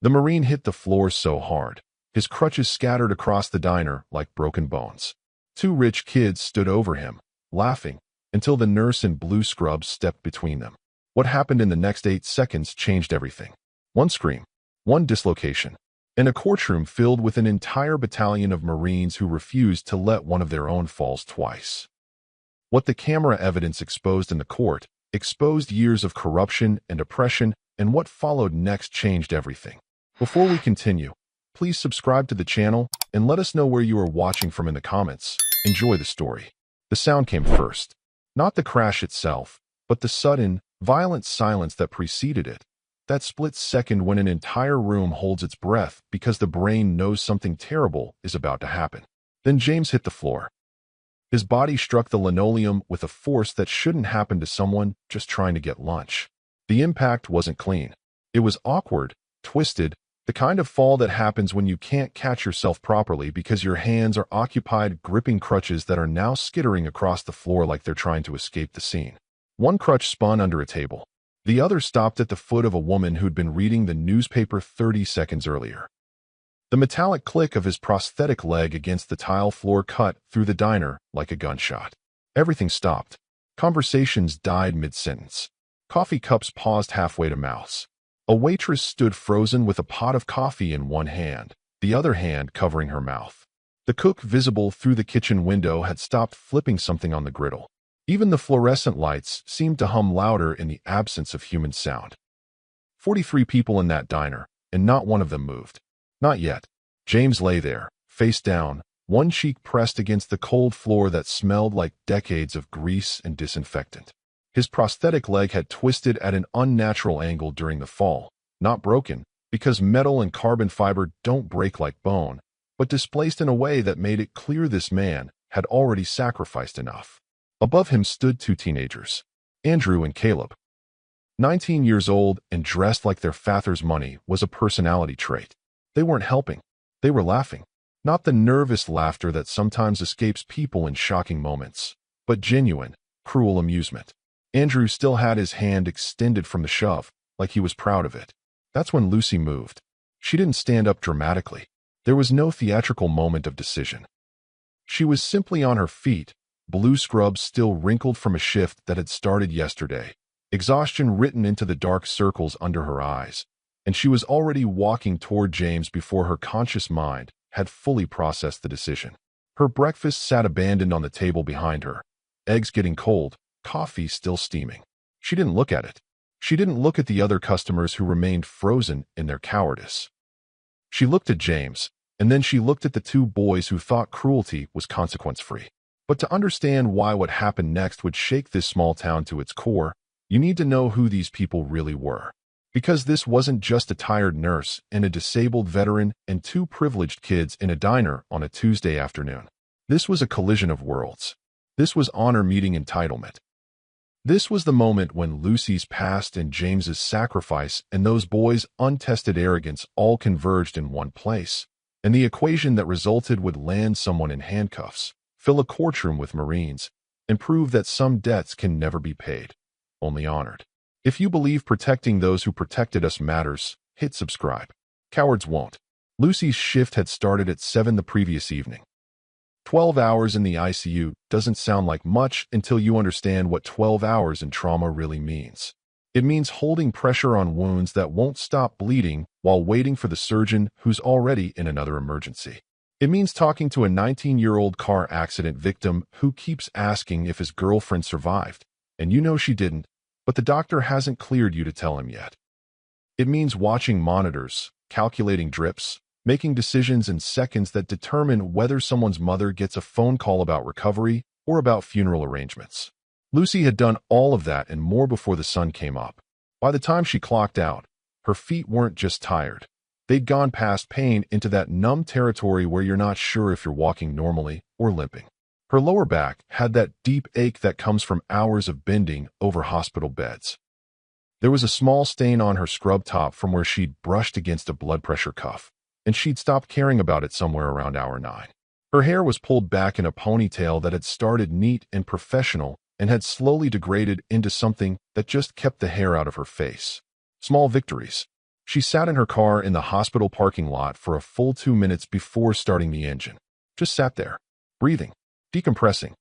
The Marine hit the floor so hard, his crutches scattered across the diner like broken bones. Two rich kids stood over him, laughing, until the nurse in blue scrubs stepped between them. What happened in the next 8 seconds changed everything. One scream, one dislocation, and a courtroom filled with an entire battalion of Marines who refused to let one of their own falls twice. What the camera evidence exposed in the court exposed years of corruption and oppression, and what followed next changed everything. Before we continue, please subscribe to the channel and let us know where you are watching from in the comments. Enjoy the story. The sound came first. Not the crash itself, but the sudden, violent silence that preceded it. That split second when an entire room holds its breath because the brain knows something terrible is about to happen. Then James hit the floor. His body struck the linoleum with a force that shouldn't happen to someone just trying to get lunch. The impact wasn't clean. It was awkward, twisted, the kind of fall that happens when you can't catch yourself properly because your hands are occupied gripping crutches that are now skittering across the floor like they're trying to escape the scene. One crutch spun under a table. The other stopped at the foot of a woman who'd been reading the newspaper 30 seconds earlier. The metallic click of his prosthetic leg against the tile floor cut through the diner like a gunshot. Everything stopped. Conversations died mid-sentence. Coffee cups paused halfway to mouths. A waitress stood frozen with a pot of coffee in one hand, the other hand covering her mouth. The cook, visible through the kitchen window, had stopped flipping something on the griddle. Even the fluorescent lights seemed to hum louder in the absence of human sound. 43 people in that diner, and not one of them moved. Not yet. James lay there, face down, one cheek pressed against the cold floor that smelled like decades of grease and disinfectant. His prosthetic leg had twisted at an unnatural angle during the fall, not broken, because metal and carbon fiber don't break like bone, but displaced in a way that made it clear this man had already sacrificed enough. Above him stood two teenagers, Andrew and Caleb. 19 years old and dressed like their father's money was a personality trait. They weren't helping. They were laughing. Not the nervous laughter that sometimes escapes people in shocking moments, but genuine, cruel amusement. Andrew still had his hand extended from the shove, like he was proud of it. That's when Lucy moved. She didn't stand up dramatically. There was no theatrical moment of decision. She was simply on her feet, blue scrubs still wrinkled from a shift that had started yesterday, exhaustion written into the dark circles under her eyes, and she was already walking toward James before her conscious mind had fully processed the decision. Her breakfast sat abandoned on the table behind her, eggs getting cold, coffee still steaming. She didn't look at it. She didn't look at the other customers who remained frozen in their cowardice. She looked at James, and then she looked at the two boys who thought cruelty was consequence-free. But to understand why what happened next would shake this small town to its core, you need to know who these people really were. Because this wasn't just a tired nurse and a disabled veteran and two privileged kids in a diner on a Tuesday afternoon. This was a collision of worlds. This was honor meeting entitlement. This was the moment when Lucy's past and James's sacrifice and those boys' untested arrogance all converged in one place, and the equation that resulted would land someone in handcuffs, fill a courtroom with Marines, and prove that some debts can never be paid, only honored. If you believe protecting those who protected us matters, hit subscribe. Cowards won't. Lucy's shift had started at 7 the previous evening. 12 hours in the ICU doesn't sound like much until you understand what 12 hours in trauma really means. It means holding pressure on wounds that won't stop bleeding while waiting for the surgeon who's already in another emergency. It means talking to a 19-year-old car accident victim who keeps asking if his girlfriend survived, and you know she didn't, but the doctor hasn't cleared you to tell him yet. It means watching monitors, calculating drips, making decisions in seconds that determine whether someone's mother gets a phone call about recovery or about funeral arrangements. Lucy had done all of that and more before the sun came up. By the time she clocked out, her feet weren't just tired. They'd gone past pain into that numb territory where you're not sure if you're walking normally or limping. Her lower back had that deep ache that comes from hours of bending over hospital beds. There was a small stain on her scrub top from where she'd brushed against a blood pressure cuff, and she'd stopped caring about it somewhere around hour 9. Her hair was pulled back in a ponytail that had started neat and professional and had slowly degraded into something that just kept the hair out of her face. Small victories. She sat in her car in the hospital parking lot for a full 2 minutes before starting the engine. Just sat there, breathing, decompressing.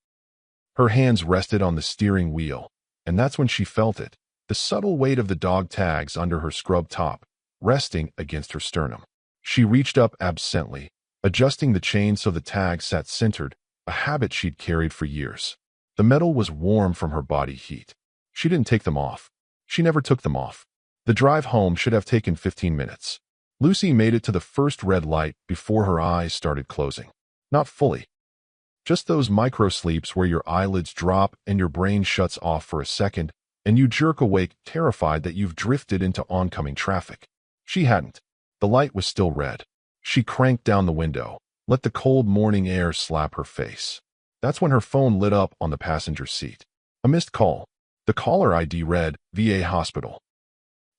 Her hands rested on the steering wheel, and that's when she felt it, the subtle weight of the dog tags under her scrub top, resting against her sternum. She reached up absently, adjusting the chain so the tag sat centered, a habit she'd carried for years. The metal was warm from her body heat. She didn't take them off. She never took them off. The drive home should have taken 15 minutes. Lucy made it to the first red light before her eyes started closing. Not fully. Just those micro-sleeps where your eyelids drop and your brain shuts off for a second, and you jerk awake terrified that you've drifted into oncoming traffic. She hadn't. The light was still red. She cranked down the window, let the cold morning air slap her face. That's when her phone lit up on the passenger seat. A missed call. The caller ID read, VA Hospital.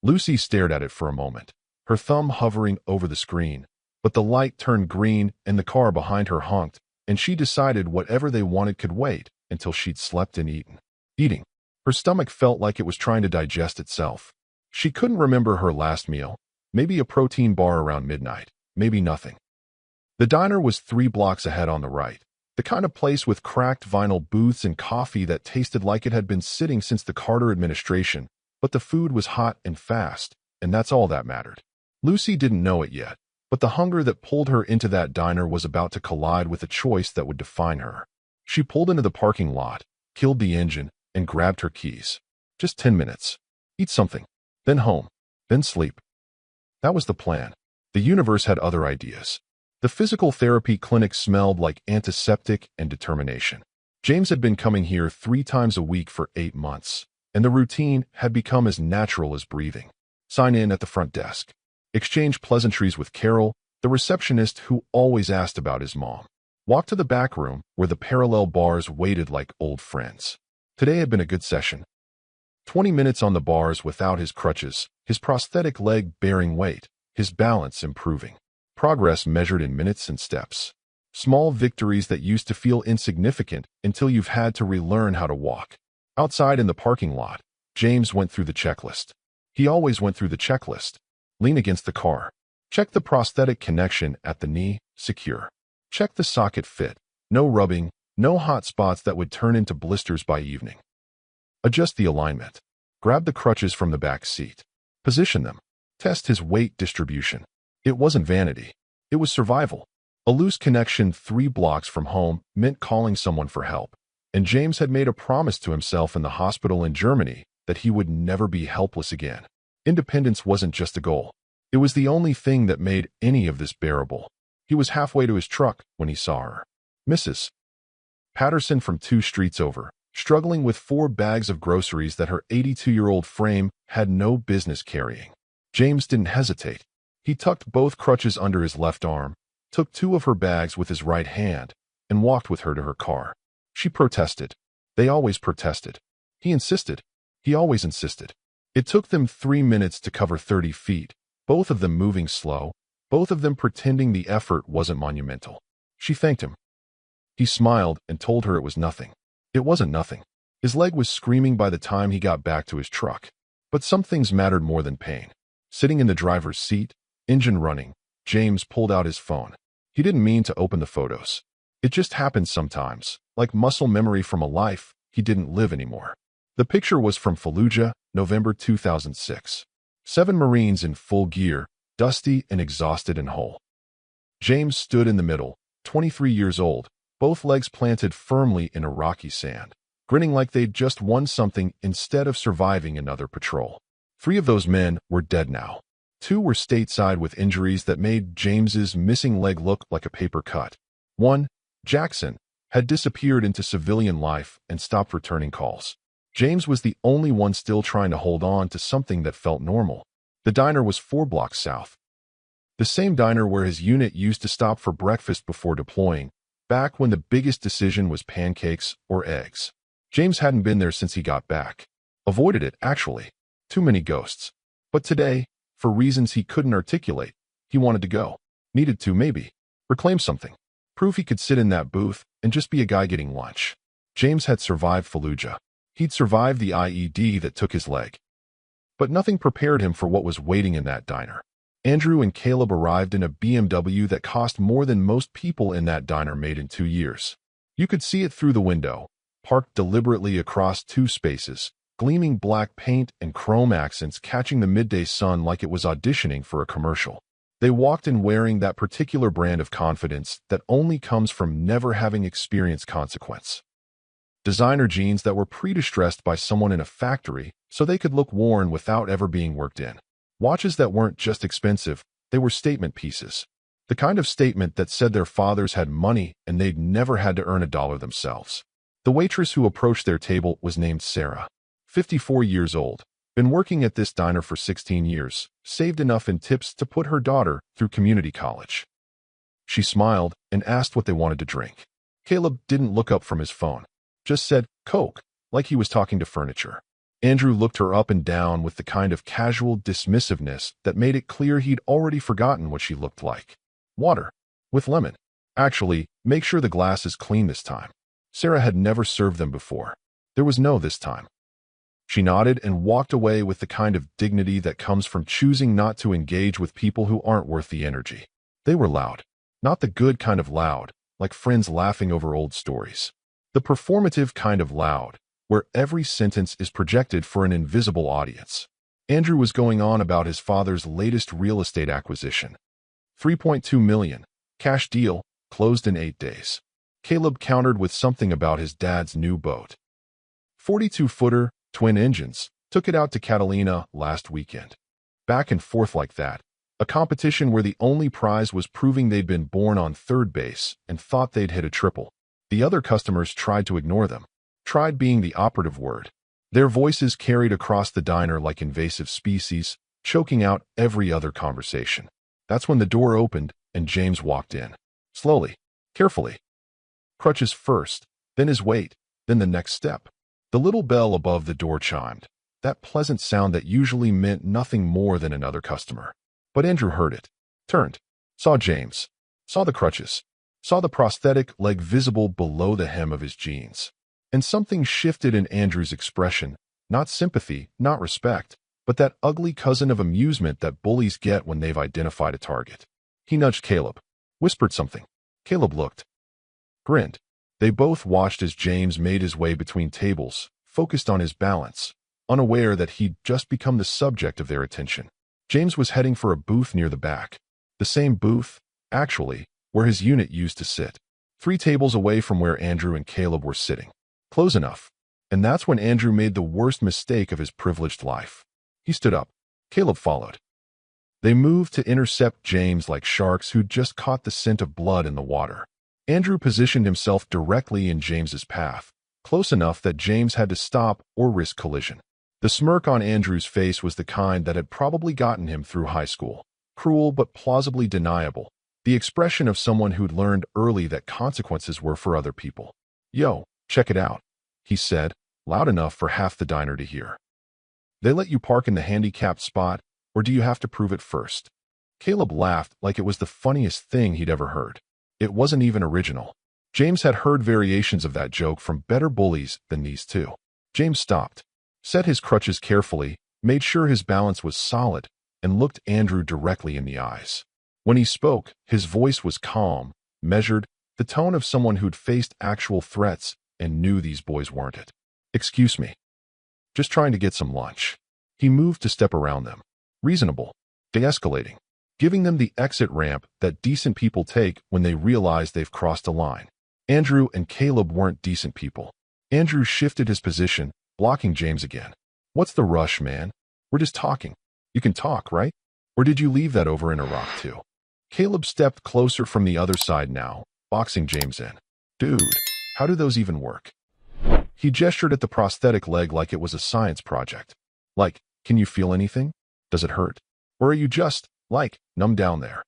Lucy stared at it for a moment, her thumb hovering over the screen, but the light turned green and the car behind her honked, and she decided whatever they wanted could wait until she'd slept and eaten. Eating. Her stomach felt like it was trying to digest itself. She couldn't remember her last meal, maybe a protein bar around midnight, maybe nothing. The diner was 3 blocks ahead on the right, the kind of place with cracked vinyl booths and coffee that tasted like it had been sitting since the Carter administration, but the food was hot and fast, and that's all that mattered. Lucy didn't know it yet, but the hunger that pulled her into that diner was about to collide with a choice that would define her. She pulled into the parking lot, killed the engine, and grabbed her keys. Just 10 minutes. Eat something. Then home. Then sleep. That was the plan. The universe had other ideas. The physical therapy clinic smelled like antiseptic and determination. James had been coming here 3 times a week for 8 months, and the routine had become as natural as breathing. Sign in at the front desk. Exchange pleasantries with Carol, the receptionist who always asked about his mom. Walk to the back room where the parallel bars waited like old friends. Today had been a good session. 20 minutes on the bars without his crutches, his prosthetic leg bearing weight, his balance improving. Progress measured in minutes and steps. Small victories that used to feel insignificant until you've had to relearn how to walk. Outside in the parking lot, James went through the checklist. He always went through the checklist. Lean against the car. Check the prosthetic connection at the knee, secure. Check the socket fit. No rubbing, no hot spots that would turn into blisters by evening. Adjust the alignment. Grab the crutches from the back seat. Position them. Test his weight distribution. It wasn't vanity. It was survival. A loose connection 3 blocks from home meant calling someone for help, and James had made a promise to himself in the hospital in Germany that he would never be helpless again. Independence wasn't just a goal. It was the only thing that made any of this bearable. He was halfway to his truck when he saw her. Mrs. Patterson from 2 streets over, struggling with 4 bags of groceries that her 82-year-old frame had no business carrying. James didn't hesitate. He tucked both crutches under his left arm, took 2 of her bags with his right hand, and walked with her to her car. She protested. They always protested. He insisted. He always insisted. It took them 3 minutes to cover 30 feet, both of them moving slow, both of them pretending the effort wasn't monumental. She thanked him. He smiled and told her it was nothing. It wasn't nothing. His leg was screaming by the time he got back to his truck. But some things mattered more than pain. Sitting in the driver's seat, engine running, James pulled out his phone. He didn't mean to open the photos. It just happened sometimes, like muscle memory from a life he didn't live anymore. The picture was from Fallujah, November 2006. 7 Marines in full gear, dusty and exhausted and whole. James stood in the middle, 23 years old, both legs planted firmly in Iraqi sand, grinning like they'd just won something instead of surviving another patrol. 3 of those men were dead now. 2 were stateside with injuries that made James's missing leg look like a paper cut. 1, Jackson, had disappeared into civilian life and stopped returning calls. James was the only one still trying to hold on to something that felt normal. The diner was 4 blocks south. The same diner where his unit used to stop for breakfast before deploying, back when the biggest decision was pancakes or eggs. James hadn't been there since he got back. Avoided it, actually. Too many ghosts. But today, for reasons he couldn't articulate, he wanted to go. Needed to, maybe. Reclaim something. Prove he could sit in that booth and just be a guy getting lunch. James had survived Fallujah. He'd survived the IED that took his leg. But nothing prepared him for what was waiting in that diner. Andrew and Caleb arrived in a BMW that cost more than most people in that diner made in 2 years. You could see it through the window, parked deliberately across 2 spaces, gleaming black paint and chrome accents catching the midday sun like it was auditioning for a commercial. They walked in wearing that particular brand of confidence that only comes from never having experienced consequence. Designer jeans that were pre-distressed by someone in a factory so they could look worn without ever being worked in. Watches that weren't just expensive, they were statement pieces. The kind of statement that said their fathers had money and they'd never had to earn a dollar themselves. The waitress who approached their table was named Sarah, 54 years old, been working at this diner for 16 years, saved enough in tips to put her daughter through community college. She smiled and asked what they wanted to drink. Caleb didn't look up from his phone, just said, "Coke," like he was talking to furniture. Andrew looked her up and down with the kind of casual dismissiveness that made it clear he'd already forgotten what she looked like. "Water. With lemon. Actually, make sure the glass is clean this time." Sarah had never served them before. There was no this time. She nodded and walked away with the kind of dignity that comes from choosing not to engage with people who aren't worth the energy. They were loud. Not the good kind of loud, like friends laughing over old stories. The performative kind of loud, where every sentence is projected for an invisible audience. Andrew was going on about his father's latest real estate acquisition. $3.2 million, cash deal, closed in 8 days. Caleb countered with something about his dad's new boat. 42-footer, twin engines, took it out to Catalina last weekend. Back and forth like that. A competition where the only prize was proving they'd been born on third base and thought they'd hit a triple. The other customers tried to ignore them. Tried being the operative word. Their voices carried across the diner like invasive species, choking out every other conversation. That's when the door opened and James walked in. Slowly, carefully. Crutches first, then his weight, then the next step. The little bell above the door chimed, that pleasant sound that usually meant nothing more than another customer. But Andrew heard it, turned, saw James, saw the crutches, saw the prosthetic leg visible below the hem of his jeans. And something shifted in Andrew's expression, not sympathy, not respect, but that ugly cousin of amusement that bullies get when they've identified a target. He nudged Caleb, whispered something. Caleb looked, grinned. They both watched as James made his way between tables, focused on his balance, unaware that he'd just become the subject of their attention. James was heading for a booth near the back. The same booth, actually, where his unit used to sit. 3 tables away from where Andrew and Caleb were sitting. Close enough. And that's when Andrew made the worst mistake of his privileged life. He stood up. Caleb followed. They moved to intercept James like sharks who'd just caught the scent of blood in the water. Andrew positioned himself directly in James's path, close enough that James had to stop or risk collision. The smirk on Andrew's face was the kind that had probably gotten him through high school. Cruel but plausibly deniable. The expression of someone who'd learned early that consequences were for other people. "Yo, check it out," he said, loud enough for half the diner to hear. "They let you park in the handicapped spot, or do you have to prove it first?" Caleb laughed like it was the funniest thing he'd ever heard. It wasn't even original. James had heard variations of that joke from better bullies than these 2. James stopped, set his crutches carefully, made sure his balance was solid, and looked Andrew directly in the eyes. When he spoke, his voice was calm, measured, the tone of someone who'd faced actual threats and knew these boys weren't it. "Excuse me. Just trying to get some lunch." He moved to step around them. Reasonable. De-escalating. Giving them the exit ramp that decent people take when they realize they've crossed a line. Andrew and Caleb weren't decent people. Andrew shifted his position, blocking James again. "What's the rush, man? We're just talking. You can talk, right? Or did you leave that over in Iraq too?" Caleb stepped closer from the other side now, boxing James in. "Dude, how do those even work?" He gestured at the prosthetic leg like it was a science project. Like, "Can you feel anything? Does it hurt? Or are you just, like, numb down there?"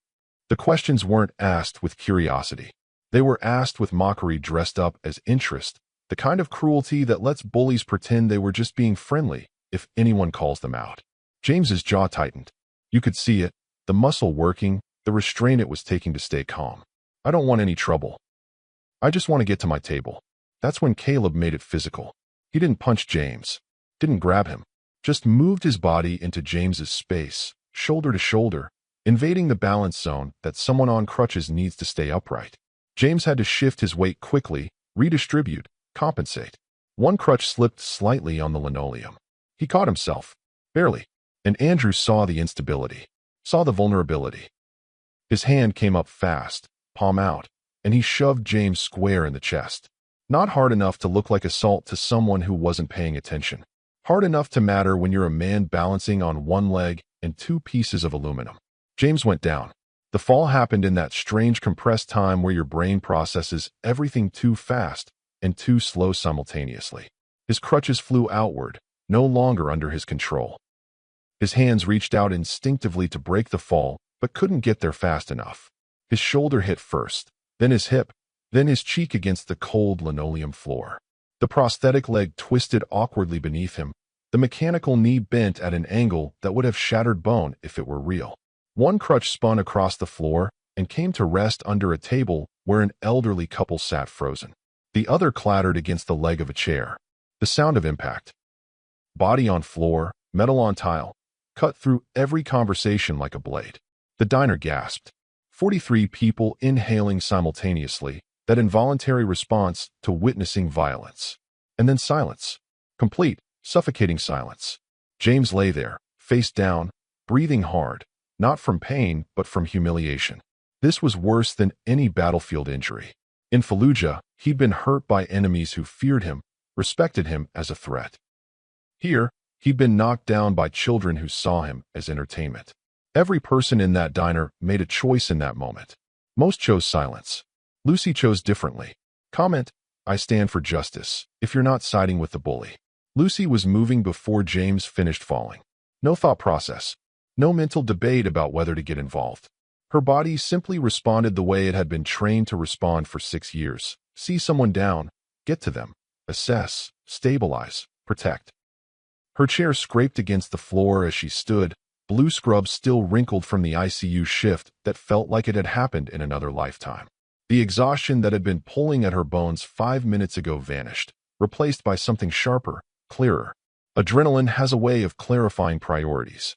The questions weren't asked with curiosity. They were asked with mockery dressed up as interest, the kind of cruelty that lets bullies pretend they were just being friendly if anyone calls them out. James's jaw tightened. You could see it, the muscle working, the restraint it was taking to stay calm. "I don't want any trouble. I just want to get to my table." That's when Caleb made it physical. He didn't punch James, didn't grab him, just moved his body into James's space, shoulder to shoulder, invading the balance zone that someone on crutches needs to stay upright. James had to shift his weight quickly, redistribute, compensate. One crutch slipped slightly on the linoleum. He caught himself, barely, and Andrew saw the instability, saw the vulnerability. His hand came up fast, palm out, and he shoved James square in the chest. Not hard enough to look like assault to someone who wasn't paying attention. Hard enough to matter when you're a man balancing on one leg and two pieces of aluminum. James went down. The fall happened in that strange compressed time where your brain processes everything too fast and too slow simultaneously. His crutches flew outward, no longer under his control. His hands reached out instinctively to break the fall, but couldn't get there fast enough. His shoulder hit first, then his hip, then his cheek against the cold linoleum floor. The prosthetic leg twisted awkwardly beneath him. The mechanical knee bent at an angle that would have shattered bone if it were real. One crutch spun across the floor and came to rest under a table where an elderly couple sat frozen. The other clattered against the leg of a chair. The sound of impact. Body on floor, metal on tile, cut through every conversation like a blade. The diner gasped. 43 people inhaling simultaneously, that involuntary response to witnessing violence. And then silence. Complete, suffocating silence. James lay there, face down, breathing hard, not from pain, but from humiliation. This was worse than any battlefield injury. In Fallujah, he'd been hurt by enemies who feared him, respected him as a threat. Here, he'd been knocked down by children who saw him as entertainment. Every person in that diner made a choice in that moment. Most chose silence. Lucy chose differently. Comment, I stand for justice, if you're not siding with the bully. Lucy was moving before James finished falling. No thought process. No mental debate about whether to get involved. Her body simply responded the way it had been trained to respond for 6 years. See someone down, get to them, assess, stabilize, protect. Her chair scraped against the floor as she stood, blue scrubs still wrinkled from the ICU shift that felt like it had happened in another lifetime. The exhaustion that had been pulling at her bones 5 minutes ago vanished, replaced by something sharper, clearer. Adrenaline has a way of clarifying priorities.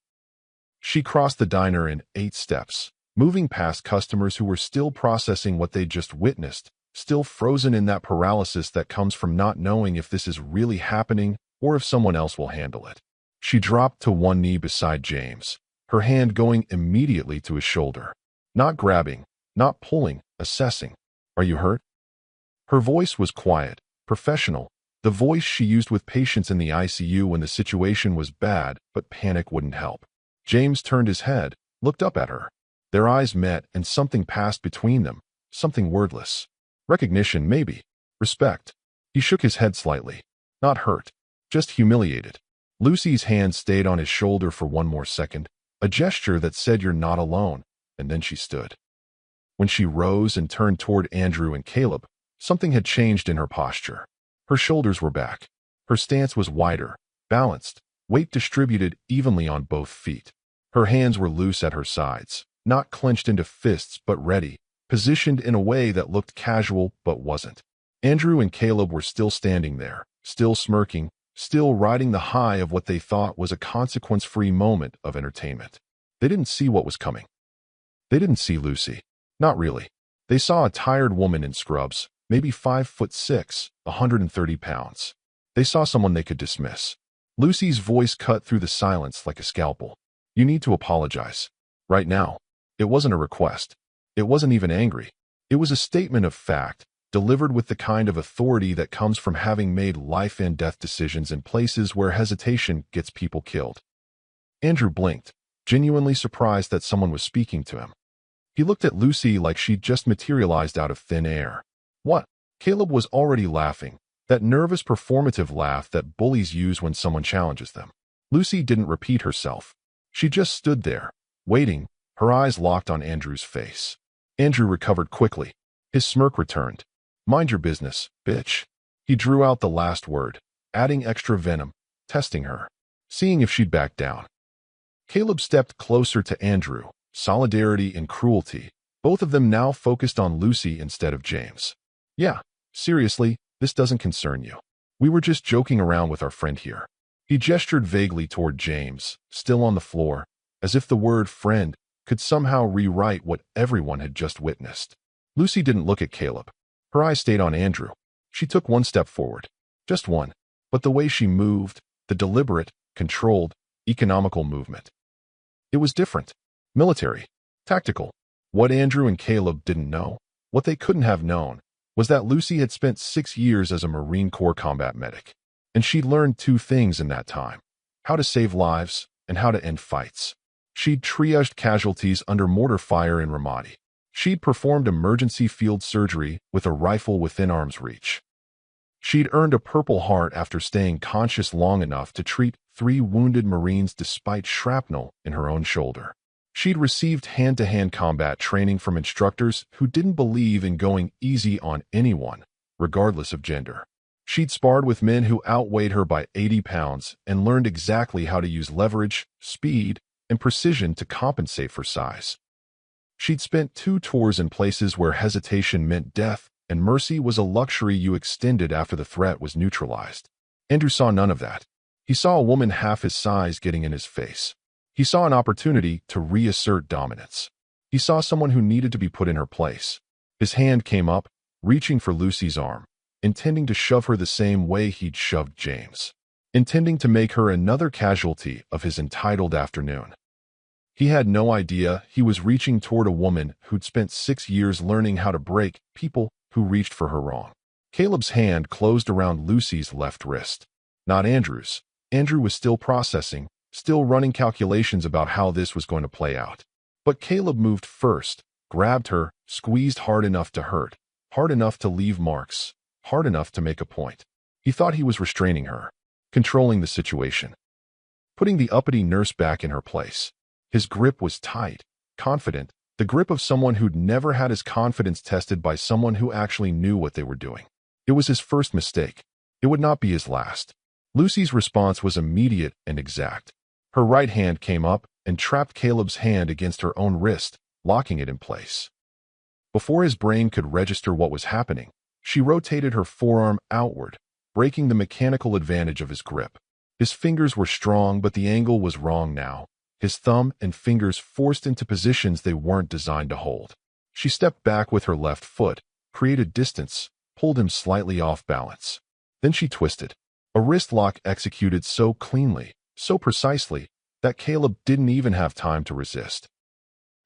She crossed the diner in 8 steps, moving past customers who were still processing what they'd just witnessed, still frozen in that paralysis that comes from not knowing if this is really happening or if someone else will handle it. She dropped to one knee beside James, her hand going immediately to his shoulder. Not grabbing, not pulling, assessing. Are you hurt? Her voice was quiet, professional, the voice she used with patients in the ICU when the situation was bad, but panic wouldn't help. James turned his head, looked up at her. Their eyes met and something passed between them, something wordless. Recognition, maybe. Respect. He shook his head slightly. Not hurt. Just humiliated. Lucy's hand stayed on his shoulder for one more second, a gesture that said you're not alone, and then she stood. When she rose and turned toward Andrew and Caleb, something had changed in her posture. Her shoulders were back. Her stance was wider, balanced, weight distributed evenly on both feet. Her hands were loose at her sides, not clenched into fists but ready, positioned in a way that looked casual but wasn't. Andrew and Caleb were still standing there, still smirking, still riding the high of what they thought was a consequence-free moment of entertainment. They didn't see what was coming. They didn't see Lucy. Not really. They saw a tired woman in scrubs, maybe 5'6", 130 pounds. They saw someone they could dismiss. Lucy's voice cut through the silence like a scalpel. You need to apologize. Right now. It wasn't a request. It wasn't even angry. It was a statement of fact, delivered with the kind of authority that comes from having made life and death decisions in places where hesitation gets people killed. Andrew blinked, genuinely surprised that someone was speaking to him. He looked at Lucy like she'd just materialized out of thin air. What? Caleb was already laughing, that nervous performative laugh that bullies use when someone challenges them. Lucy didn't repeat herself. She just stood there, waiting, her eyes locked on Andrew's face. Andrew recovered quickly. His smirk returned. Mind your business, bitch. He drew out the last word, adding extra venom, testing her, seeing if she'd back down. Caleb stepped closer to Andrew, solidarity and cruelty, both of them now focused on Lucy instead of James. Yeah, seriously, this doesn't concern you. We were just joking around with our friend here. He gestured vaguely toward James, still on the floor, as if the word friend could somehow rewrite what everyone had just witnessed. Lucy didn't look at Caleb. Her eyes stayed on Andrew. She took one step forward. Just one. But the way she moved, the deliberate, controlled, economical movement. It was different. Military. Tactical. What Andrew and Caleb didn't know, what they couldn't have known, was that Lucy had spent 6 years as a Marine Corps combat medic. And she'd learned 2 things in that time: how to save lives and how to end fights. She'd triaged casualties under mortar fire in Ramadi. She'd performed emergency field surgery with a rifle within arm's reach. She'd earned a Purple Heart after staying conscious long enough to treat 3 wounded Marines despite shrapnel in her own shoulder. She'd received hand-to-hand combat training from instructors who didn't believe in going easy on anyone, regardless of gender. She'd sparred with men who outweighed her by 80 pounds and learned exactly how to use leverage, speed, and precision to compensate for size. She'd spent 2 tours in places where hesitation meant death and mercy was a luxury you extended after the threat was neutralized. Andrew saw none of that. He saw a woman half his size getting in his face. He saw an opportunity to reassert dominance. He saw someone who needed to be put in her place. His hand came up, reaching for Lucy's arm, intending to shove her the same way he'd shoved James, intending to make her another casualty of his entitled afternoon. He had no idea he was reaching toward a woman who'd spent 6 years learning how to break people who reached for her wrong. Caleb's hand closed around Lucy's left wrist, not Andrew's. Andrew was still processing, still running calculations about how this was going to play out. But Caleb moved first, grabbed her, squeezed hard enough to hurt, hard enough to leave marks, hard enough to make a point. He thought he was restraining her, controlling the situation, putting the uppity nurse back in her place. His grip was tight, confident, the grip of someone who'd never had his confidence tested by someone who actually knew what they were doing. It was his first mistake. It would not be his last. Lucy's response was immediate and exact. Her right hand came up and trapped Caleb's hand against her own wrist, locking it in place. Before his brain could register what was happening, she rotated her forearm outward, breaking the mechanical advantage of his grip. His fingers were strong, but the angle was wrong now. His thumb and fingers forced into positions they weren't designed to hold. She stepped back with her left foot, created distance, pulled him slightly off balance. Then she twisted. A wrist lock executed so cleanly, so precisely, that Caleb didn't even have time to resist.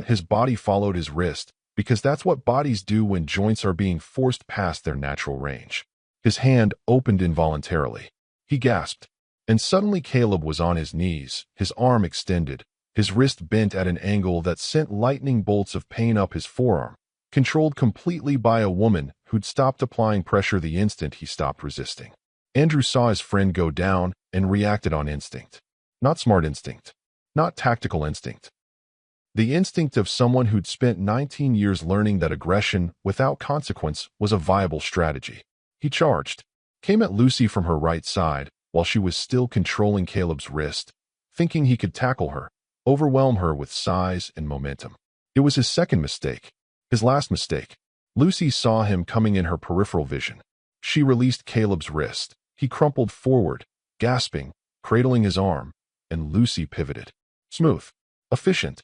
His body followed his wrist, because that's what bodies do when joints are being forced past their natural range. His hand opened involuntarily. He gasped. And suddenly Caleb was on his knees, his arm extended, his wrist bent at an angle that sent lightning bolts of pain up his forearm, controlled completely by a woman who'd stopped applying pressure the instant he stopped resisting. Andrew saw his friend go down and reacted on instinct. Not smart instinct. Not tactical instinct. The instinct of someone who'd spent 19 years learning that aggression without consequence was a viable strategy. He charged, came at Lucy from her right side, while she was still controlling Caleb's wrist, thinking he could tackle her, overwhelm her with size and momentum. It was his second mistake, his last mistake. Lucy saw him coming in her peripheral vision. She released Caleb's wrist. He crumpled forward, gasping, cradling his arm, and Lucy pivoted. Smooth. Efficient.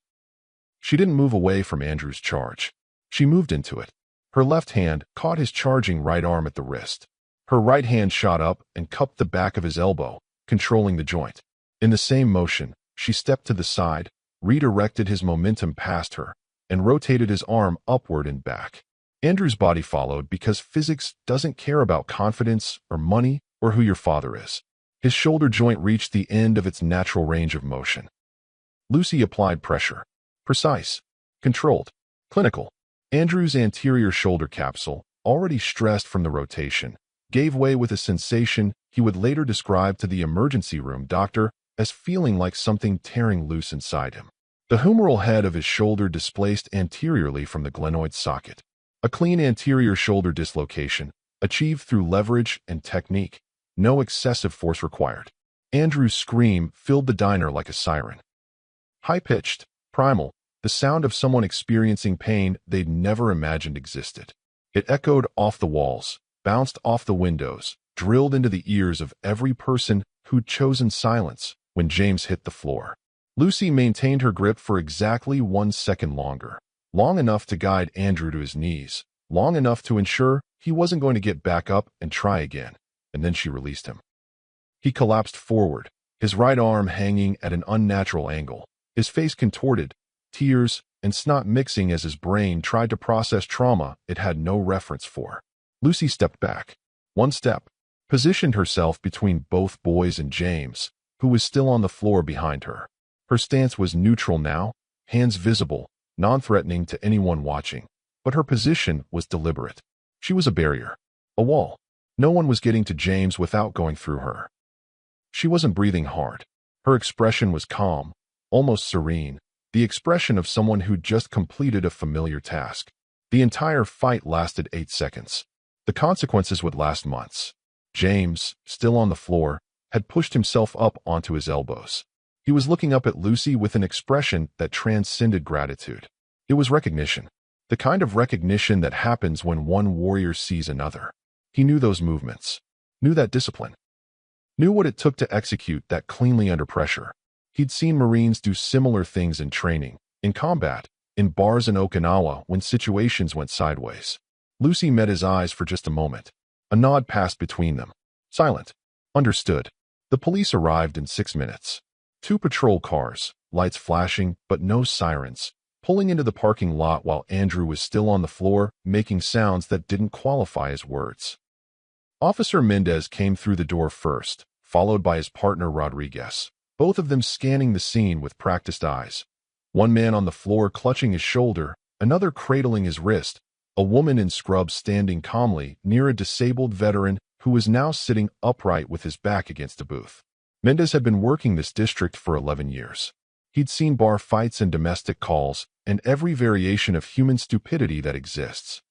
She didn't move away from Andrew's charge. She moved into it. Her left hand caught his charging right arm at the wrist. Her right hand shot up and cupped the back of his elbow, controlling the joint. In the same motion, she stepped to the side, redirected his momentum past her, and rotated his arm upward and back. Andrew's body followed because physics doesn't care about confidence or money or who your father is. His shoulder joint reached the end of its natural range of motion. Lucy applied pressure. Precise. Controlled. Clinical. Andrew's anterior shoulder capsule, already stressed from the rotation, gave way with a sensation he would later describe to the emergency room doctor as feeling like something tearing loose inside him. The humeral head of his shoulder displaced anteriorly from the glenoid socket. A clean anterior shoulder dislocation, achieved through leverage and technique, no excessive force required. Andrew's scream filled the diner like a siren. High-pitched, primal, the sound of someone experiencing pain they'd never imagined existed. It echoed off the walls, bounced off the windows, drilled into the ears of every person who'd chosen silence when James hit the floor. Lucy maintained her grip for exactly 1 second longer, long enough to guide Andrew to his knees, long enough to ensure he wasn't going to get back up and try again, and then she released him. He collapsed forward, his right arm hanging at an unnatural angle, his face contorted, tears and snot mixing as his brain tried to process trauma it had no reference for. Lucy stepped back. 1 step, positioned herself between both boys and James, who was still on the floor behind her. Her stance was neutral now, hands visible, non-threatening to anyone watching, but her position was deliberate. She was a barrier, a wall. No one was getting to James without going through her. She wasn't breathing hard. Her expression was calm, almost serene, the expression of someone who'd just completed a familiar task. The entire fight lasted 8 seconds. The consequences would last months. James, still on the floor, had pushed himself up onto his elbows. He was looking up at Lucy with an expression that transcended gratitude. It was recognition. The kind of recognition that happens when one warrior sees another. He knew those movements, knew that discipline, knew what it took to execute that cleanly under pressure. He'd seen Marines do similar things in training, in combat, in bars in Okinawa when situations went sideways. Lucy met his eyes for just a moment. A nod passed between them. Silent. Understood. The police arrived in 6 minutes. 2 patrol cars, lights flashing but no sirens, pulling into the parking lot while Andrew was still on the floor, making sounds that didn't qualify as words. Officer Mendez came through the door first, followed by his partner Rodriguez, both of them scanning the scene with practiced eyes. One man on the floor clutching his shoulder, another cradling his wrist, a woman in scrubs standing calmly near a disabled veteran who was now sitting upright with his back against a booth. Mendez had been working this district for 11 years. He'd seen bar fights and domestic calls, and every variation of human stupidity that exists.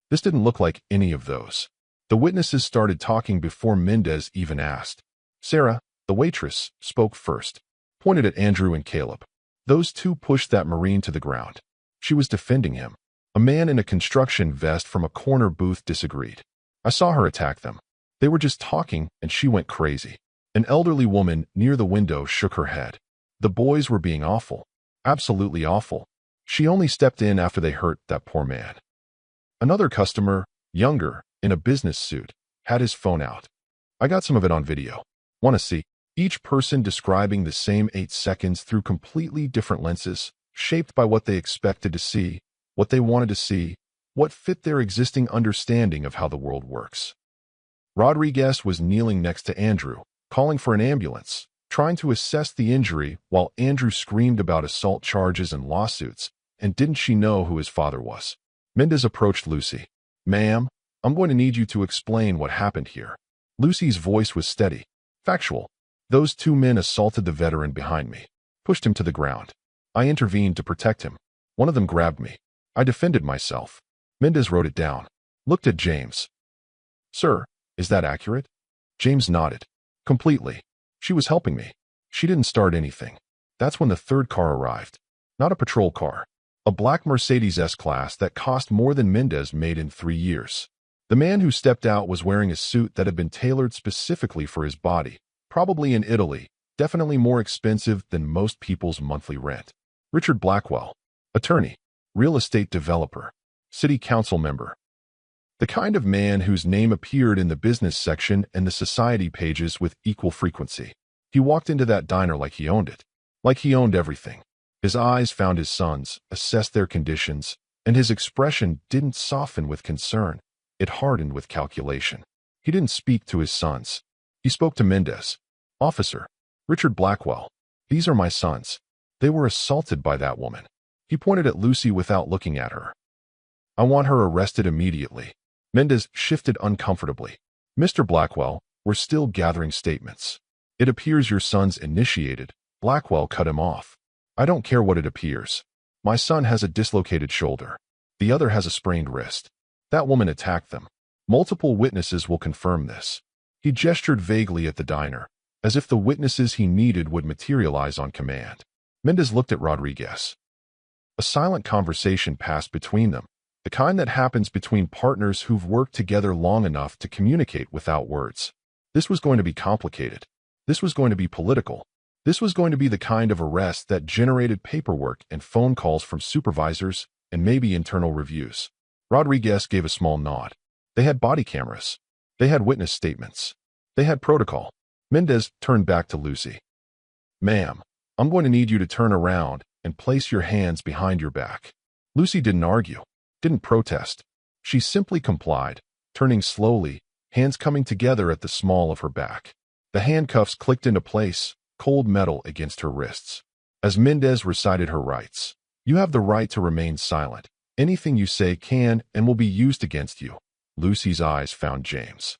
This didn't look like any of those. The witnesses started talking before Mendez even asked. Sarah, the waitress, spoke first, pointed at Andrew and Caleb. Those two pushed that Marine to the ground. She was defending him. A man in a construction vest from a corner booth disagreed. I saw her attack them. They were just talking, and she went crazy. An elderly woman near the window shook her head. The boys were being awful. Absolutely awful. She only stepped in after they hurt that poor man. Another customer, younger, in a business suit, had his phone out. I got some of it on video. Want to see? Each person describing the same 8 seconds through completely different lenses, shaped by what they expected to see, what they wanted to see, what fit their existing understanding of how the world works. Rodriguez was kneeling next to Andrew, calling for an ambulance, trying to assess the injury while Andrew screamed about assault charges and lawsuits, and didn't she know who his father was? Mendez approached Lucy. Ma'am, I'm going to need you to explain what happened here. Lucy's voice was steady, factual. Those 2 men assaulted the veteran behind me, pushed him to the ground. I intervened to protect him. One of them grabbed me. I defended myself. Mendez wrote it down. Looked at James. Sir, is that accurate? James nodded. Completely. She was helping me. She didn't start anything. That's when the 3rd car arrived. Not a patrol car. A black Mercedes S-Class that cost more than Mendez made in 3 years. The man who stepped out was wearing a suit that had been tailored specifically for his body, probably in Italy, definitely more expensive than most people's monthly rent. Richard Blackwell, attorney, real estate developer, city council member. The kind of man whose name appeared in the business section and the society pages with equal frequency. He walked into that diner like he owned it, like he owned everything. His eyes found his sons, assessed their conditions, and his expression didn't soften with concern. It hardened with calculation. He didn't speak to his sons. He spoke to Mendez. Officer, Richard Blackwell, these are my sons. They were assaulted by that woman. He pointed at Lucy without looking at her. I want her arrested immediately. Mendez shifted uncomfortably. Mr. Blackwell, we're still gathering statements. It appears your sons initiated. Blackwell cut him off. I don't care what it appears. My son has a dislocated shoulder. The other has a sprained wrist. That woman attacked them. Multiple witnesses will confirm this. He gestured vaguely at the diner, as if the witnesses he needed would materialize on command. Mendez looked at Rodriguez. A silent conversation passed between them, the kind that happens between partners who've worked together long enough to communicate without words. This was going to be complicated. This was going to be political. This was going to be the kind of arrest that generated paperwork and phone calls from supervisors and maybe internal reviews. Rodriguez gave a small nod. They had body cameras. They had witness statements. They had protocol. Mendez turned back to Lucy. "Ma'am, I'm going to need you to turn around and place your hands behind your back." Lucy didn't argue, didn't protest. She simply complied, turning slowly, hands coming together at the small of her back. The handcuffs clicked into place, cold metal against her wrists. As Mendez recited her rights, "You have the right to remain silent. Anything you say can and will be used against you." Lucy's eyes found James.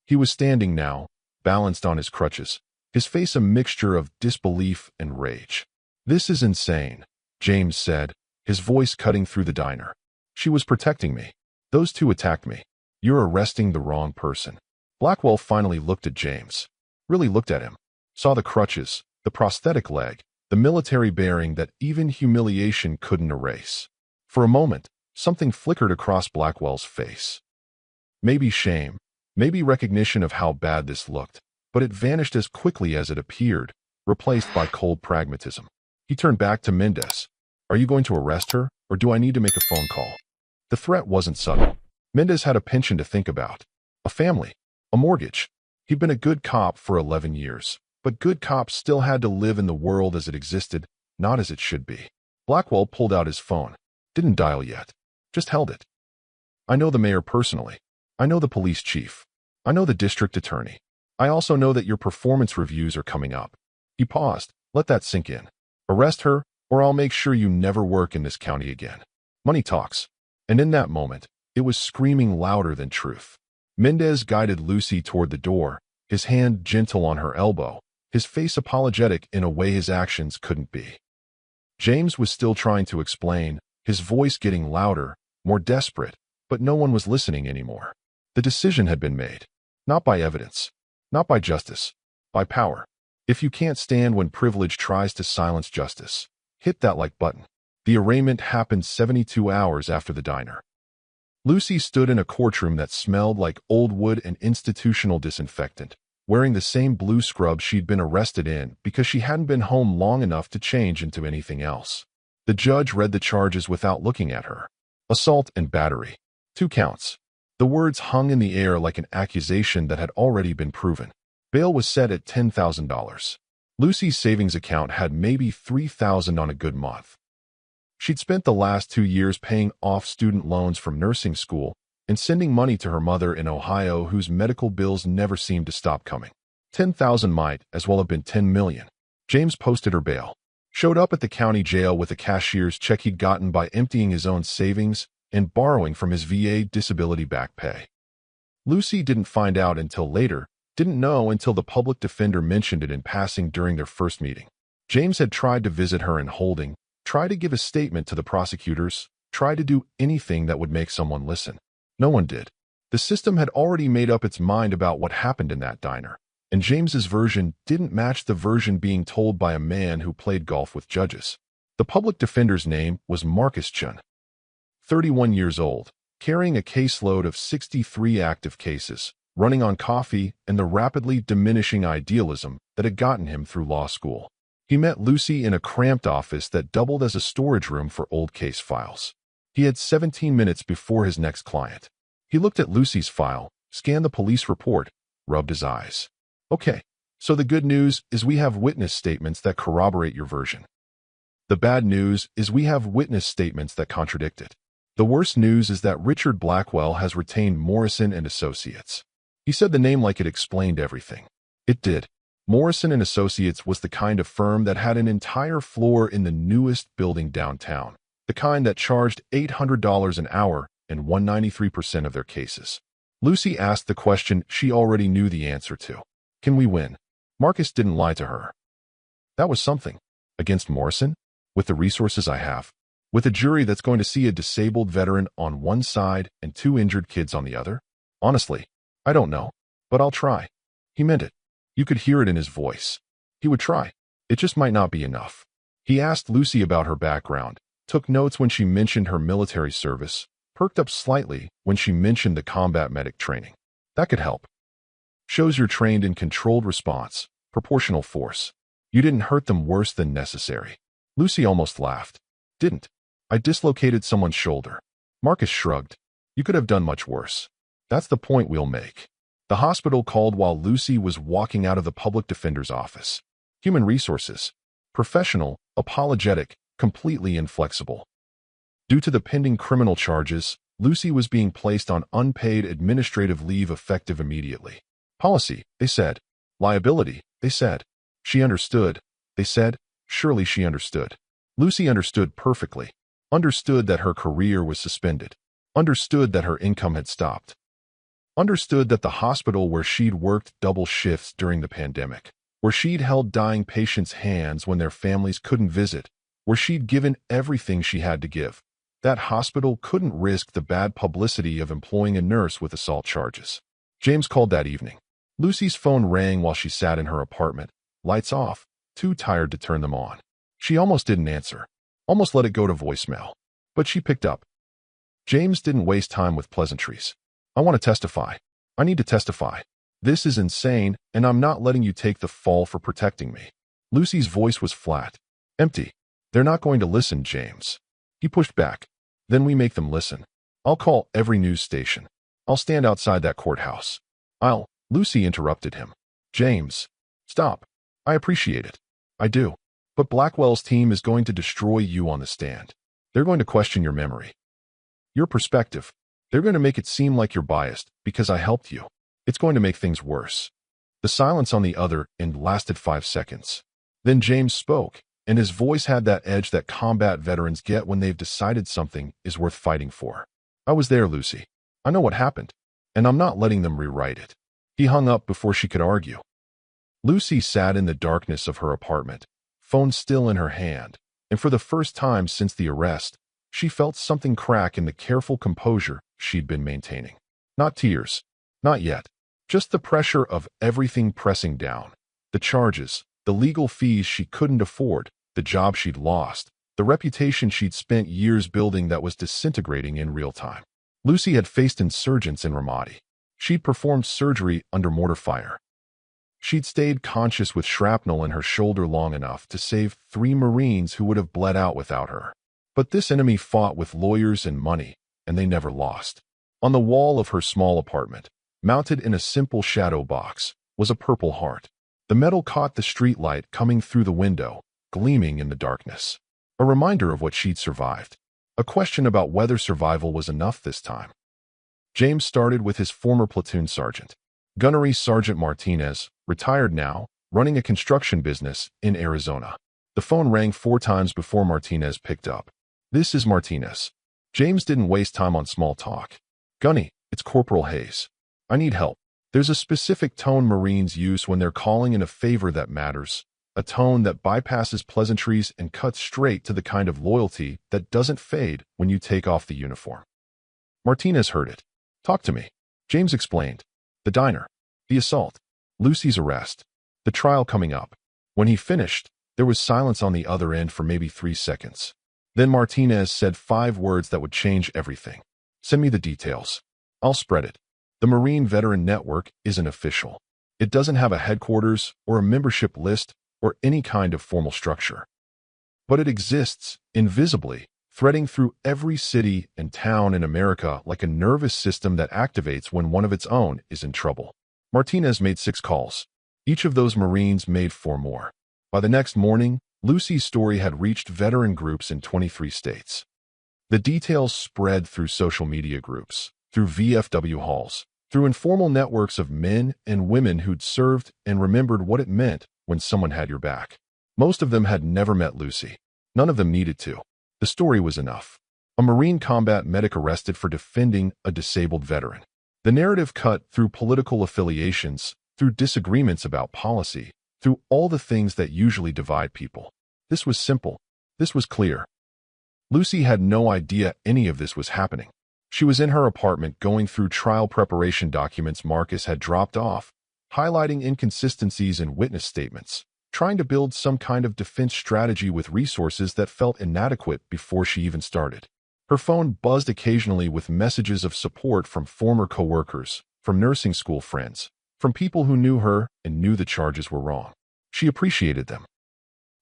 He was standing now, balanced on his crutches, his face a mixture of disbelief and rage. "This is insane," James said, his voice cutting through the diner. "She was protecting me. Those two attacked me. You're arresting the wrong person." Blackwell finally looked at James. Really looked at him. Saw the crutches, the prosthetic leg, the military bearing that even humiliation couldn't erase. For a moment, something flickered across Blackwell's face. Maybe shame, maybe recognition of how bad this looked, but it vanished as quickly as it appeared, replaced by cold pragmatism. He turned back to Mendez. "Are you going to arrest her, or do I need to make a phone call?" The threat wasn't subtle. Mendez had a pension to think about. A family. A mortgage. He'd been a good cop for 11 years, but good cops still had to live in the world as it existed, not as it should be. Blackwell pulled out his phone. Didn't dial yet. Just held it. "I know the mayor personally. I know the police chief. I know the district attorney. I also know that your performance reviews are coming up." He paused. "Let that sink in. Arrest her, or I'll make sure you never work in this county again. Money talks." And in that moment, it was screaming louder than truth. Mendez guided Lucy toward the door, his hand gentle on her elbow, his face apologetic in a way his actions couldn't be. James was still trying to explain, his voice getting louder, more desperate, but no one was listening anymore. The decision had been made. Not by evidence. Not by justice. By power. If you can't stand when privilege tries to silence justice, hit that like button. The arraignment happened 72 hours after the diner. Lucy stood in a courtroom that smelled like old wood and institutional disinfectant, wearing the same blue scrub she'd been arrested in because she hadn't been home long enough to change into anything else. The judge read the charges without looking at her. Assault and battery. 2 counts. The words hung in the air like an accusation that had already been proven. Bail was set at $10,000. Lucy's savings account had maybe $3,000 on a good month. She'd spent the last 2 years paying off student loans from nursing school and sending money to her mother in Ohio, whose medical bills never seemed to stop coming. 10,000 might as well have been 10 million. James posted her bail. Showed up at the county jail with a cashier's check he'd gotten by emptying his own savings and borrowing from his VA disability back pay. Lucy didn't find out until later, didn't know until the public defender mentioned it in passing during their first meeting. James had tried to visit her in holding, tried to give a statement to the prosecutors, tried to do anything that would make someone listen. No one did. The system had already made up its mind about what happened in that diner, and James's version didn't match the version being told by a man who played golf with judges. The public defender's name was Marcus Chun. 31 years old, carrying a caseload of 63 active cases, running on coffee and the rapidly diminishing idealism that had gotten him through law school. He met Lucy in a cramped office that doubled as a storage room for old case files. He had 17 minutes before his next client. He looked at Lucy's file, scanned the police report, rubbed his eyes. "Okay, so the good news is we have witness statements that corroborate your version. The bad news is we have witness statements that contradict it. The worst news is that Richard Blackwell has retained Morrison and Associates." He said the name like it explained everything. It did. Morrison and Associates was the kind of firm that had an entire floor in the newest building downtown, the kind that charged $800 an hour and won 93% of their cases. Lucy asked the question she already knew the answer to. Can we win? Marcus didn't lie to her. That was something. Against Morrison? With the resources I have? With a jury that's going to see a disabled veteran on one side and 2 injured kids on the other? Honestly, I don't know, but I'll try. He meant it. You could hear it in his voice. He would try. It just might not be enough. He asked Lucy about her background, took notes when she mentioned her military service, perked up slightly when she mentioned the combat medic training. That could help. Shows you're trained in controlled response, Proportional force. You didn't hurt them worse than necessary. Lucy almost laughed. Didn't. I dislocated someone's shoulder. Marcus shrugged. You could have done much worse. That's the point we'll make. The hospital called while Lucy was walking out of the public defender's office. Human resources. Professional, apologetic, completely inflexible. Due to the pending criminal charges, Lucy was being placed on unpaid administrative leave effective immediately. Policy, they said. Liability, they said. She understood, they said. Surely she understood. Lucy understood perfectly. Understood that her career was suspended. Understood that her income had stopped. Understood that the hospital where she'd worked double shifts during the pandemic, where she'd held dying patients' hands when their families couldn't visit, where she'd given everything she had to give, that hospital couldn't risk the bad publicity of employing a nurse with assault charges. James called that evening. Lucy's phone rang while she sat in her apartment, lights off, too tired to turn them on. She almost didn't answer, almost let it go to voicemail. But she picked up. James didn't waste time with pleasantries. I want to testify. I need to testify. This is insane, and I'm not letting you take the fall for protecting me. Lucy's voice was flat. Empty. They're not going to listen, James. He pushed back. Then we make them listen. I'll call every news station. I'll stand outside that courthouse. Lucy interrupted him. James. Stop. I appreciate it. I do. But Blackwell's team is going to destroy you on the stand. They're going to question your memory. Your perspective. They're going to make it seem like you're biased because I helped you. It's going to make things worse. The silence on the other end lasted 5 seconds. Then James spoke, and his voice had that edge that combat veterans get when they've decided something is worth fighting for. I was there, Lucy. I know what happened, and I'm not letting them rewrite it. He hung up before she could argue. Lucy sat in the darkness of her apartment, phone still in her hand, and for the first time since the arrest, she felt something crack in the careful composure she'd been maintaining. Not tears. Not yet. Just the pressure of everything pressing down. The charges, the legal fees she couldn't afford, the job she'd lost, the reputation she'd spent years building that was disintegrating in real time. Lucy had faced insurgents in Ramadi. She'd performed surgery under mortar fire. She'd stayed conscious with shrapnel in her shoulder long enough to save 3 Marines who would have bled out without her. But this enemy fought with lawyers and money, and they never lost. On the wall of her small apartment, mounted in a simple shadow box, was a purple heart. The metal caught the streetlight coming through the window, gleaming in the darkness. A reminder of what she'd survived. A question about whether survival was enough this time. James started with his former platoon sergeant. Gunnery Sergeant Martinez, retired now, running a construction business in Arizona. The phone rang 4 times before Martinez picked up. This is Martinez. James didn't waste time on small talk. Gunny, it's Corporal Hayes. I need help. There's a specific tone Marines use when they're calling in a favor that matters. A tone that bypasses pleasantries and cuts straight to the kind of loyalty that doesn't fade when you take off the uniform. Martinez heard it. Talk to me. James explained. The diner. The assault. Lucy's arrest. The trial coming up. When he finished, there was silence on the other end for maybe 3 seconds. Then Martinez said 5 words that would change everything. Send me the details. I'll spread it. The Marine Veteran Network isn't official. It doesn't have a headquarters or a membership list or any kind of formal structure. But it exists, invisibly, threading through every city and town in America like a nervous system that activates when one of its own is in trouble. Martinez made 6 calls. Each of those Marines made 4 more. By the next morning, Lucy's story had reached veteran groups in 23 states. The details spread through social media groups, through VFW halls, through informal networks of men and women who'd served and remembered what it meant when someone had your back. Most of them had never met Lucy. None of them needed to. The story was enough. A Marine combat medic arrested for defending a disabled veteran. The narrative cut through political affiliations, through disagreements about policy, through all the things that usually divide people. This was simple. This was clear. Lucy had no idea any of this was happening. She was in her apartment going through trial preparation documents Marcus had dropped off, highlighting inconsistencies in witness statements, trying to build some kind of defense strategy with resources that felt inadequate before she even started. Her phone buzzed occasionally with messages of support from former coworkers, from nursing school friends, from people who knew her and knew the charges were wrong. She appreciated them.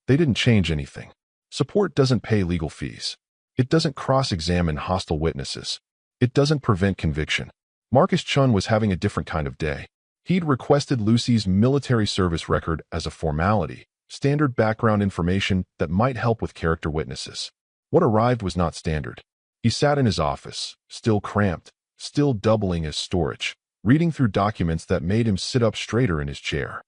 They didn't change anything. Support doesn't pay legal fees. It doesn't cross-examine hostile witnesses. It doesn't prevent conviction. Marcus Chun was having a different kind of day. He'd requested Lucy's military service record as a formality, standard background information that might help with character witnesses. What arrived was not standard. He sat in his office, still cramped, still doubling as storage, reading through documents that made him sit up straighter in his chair.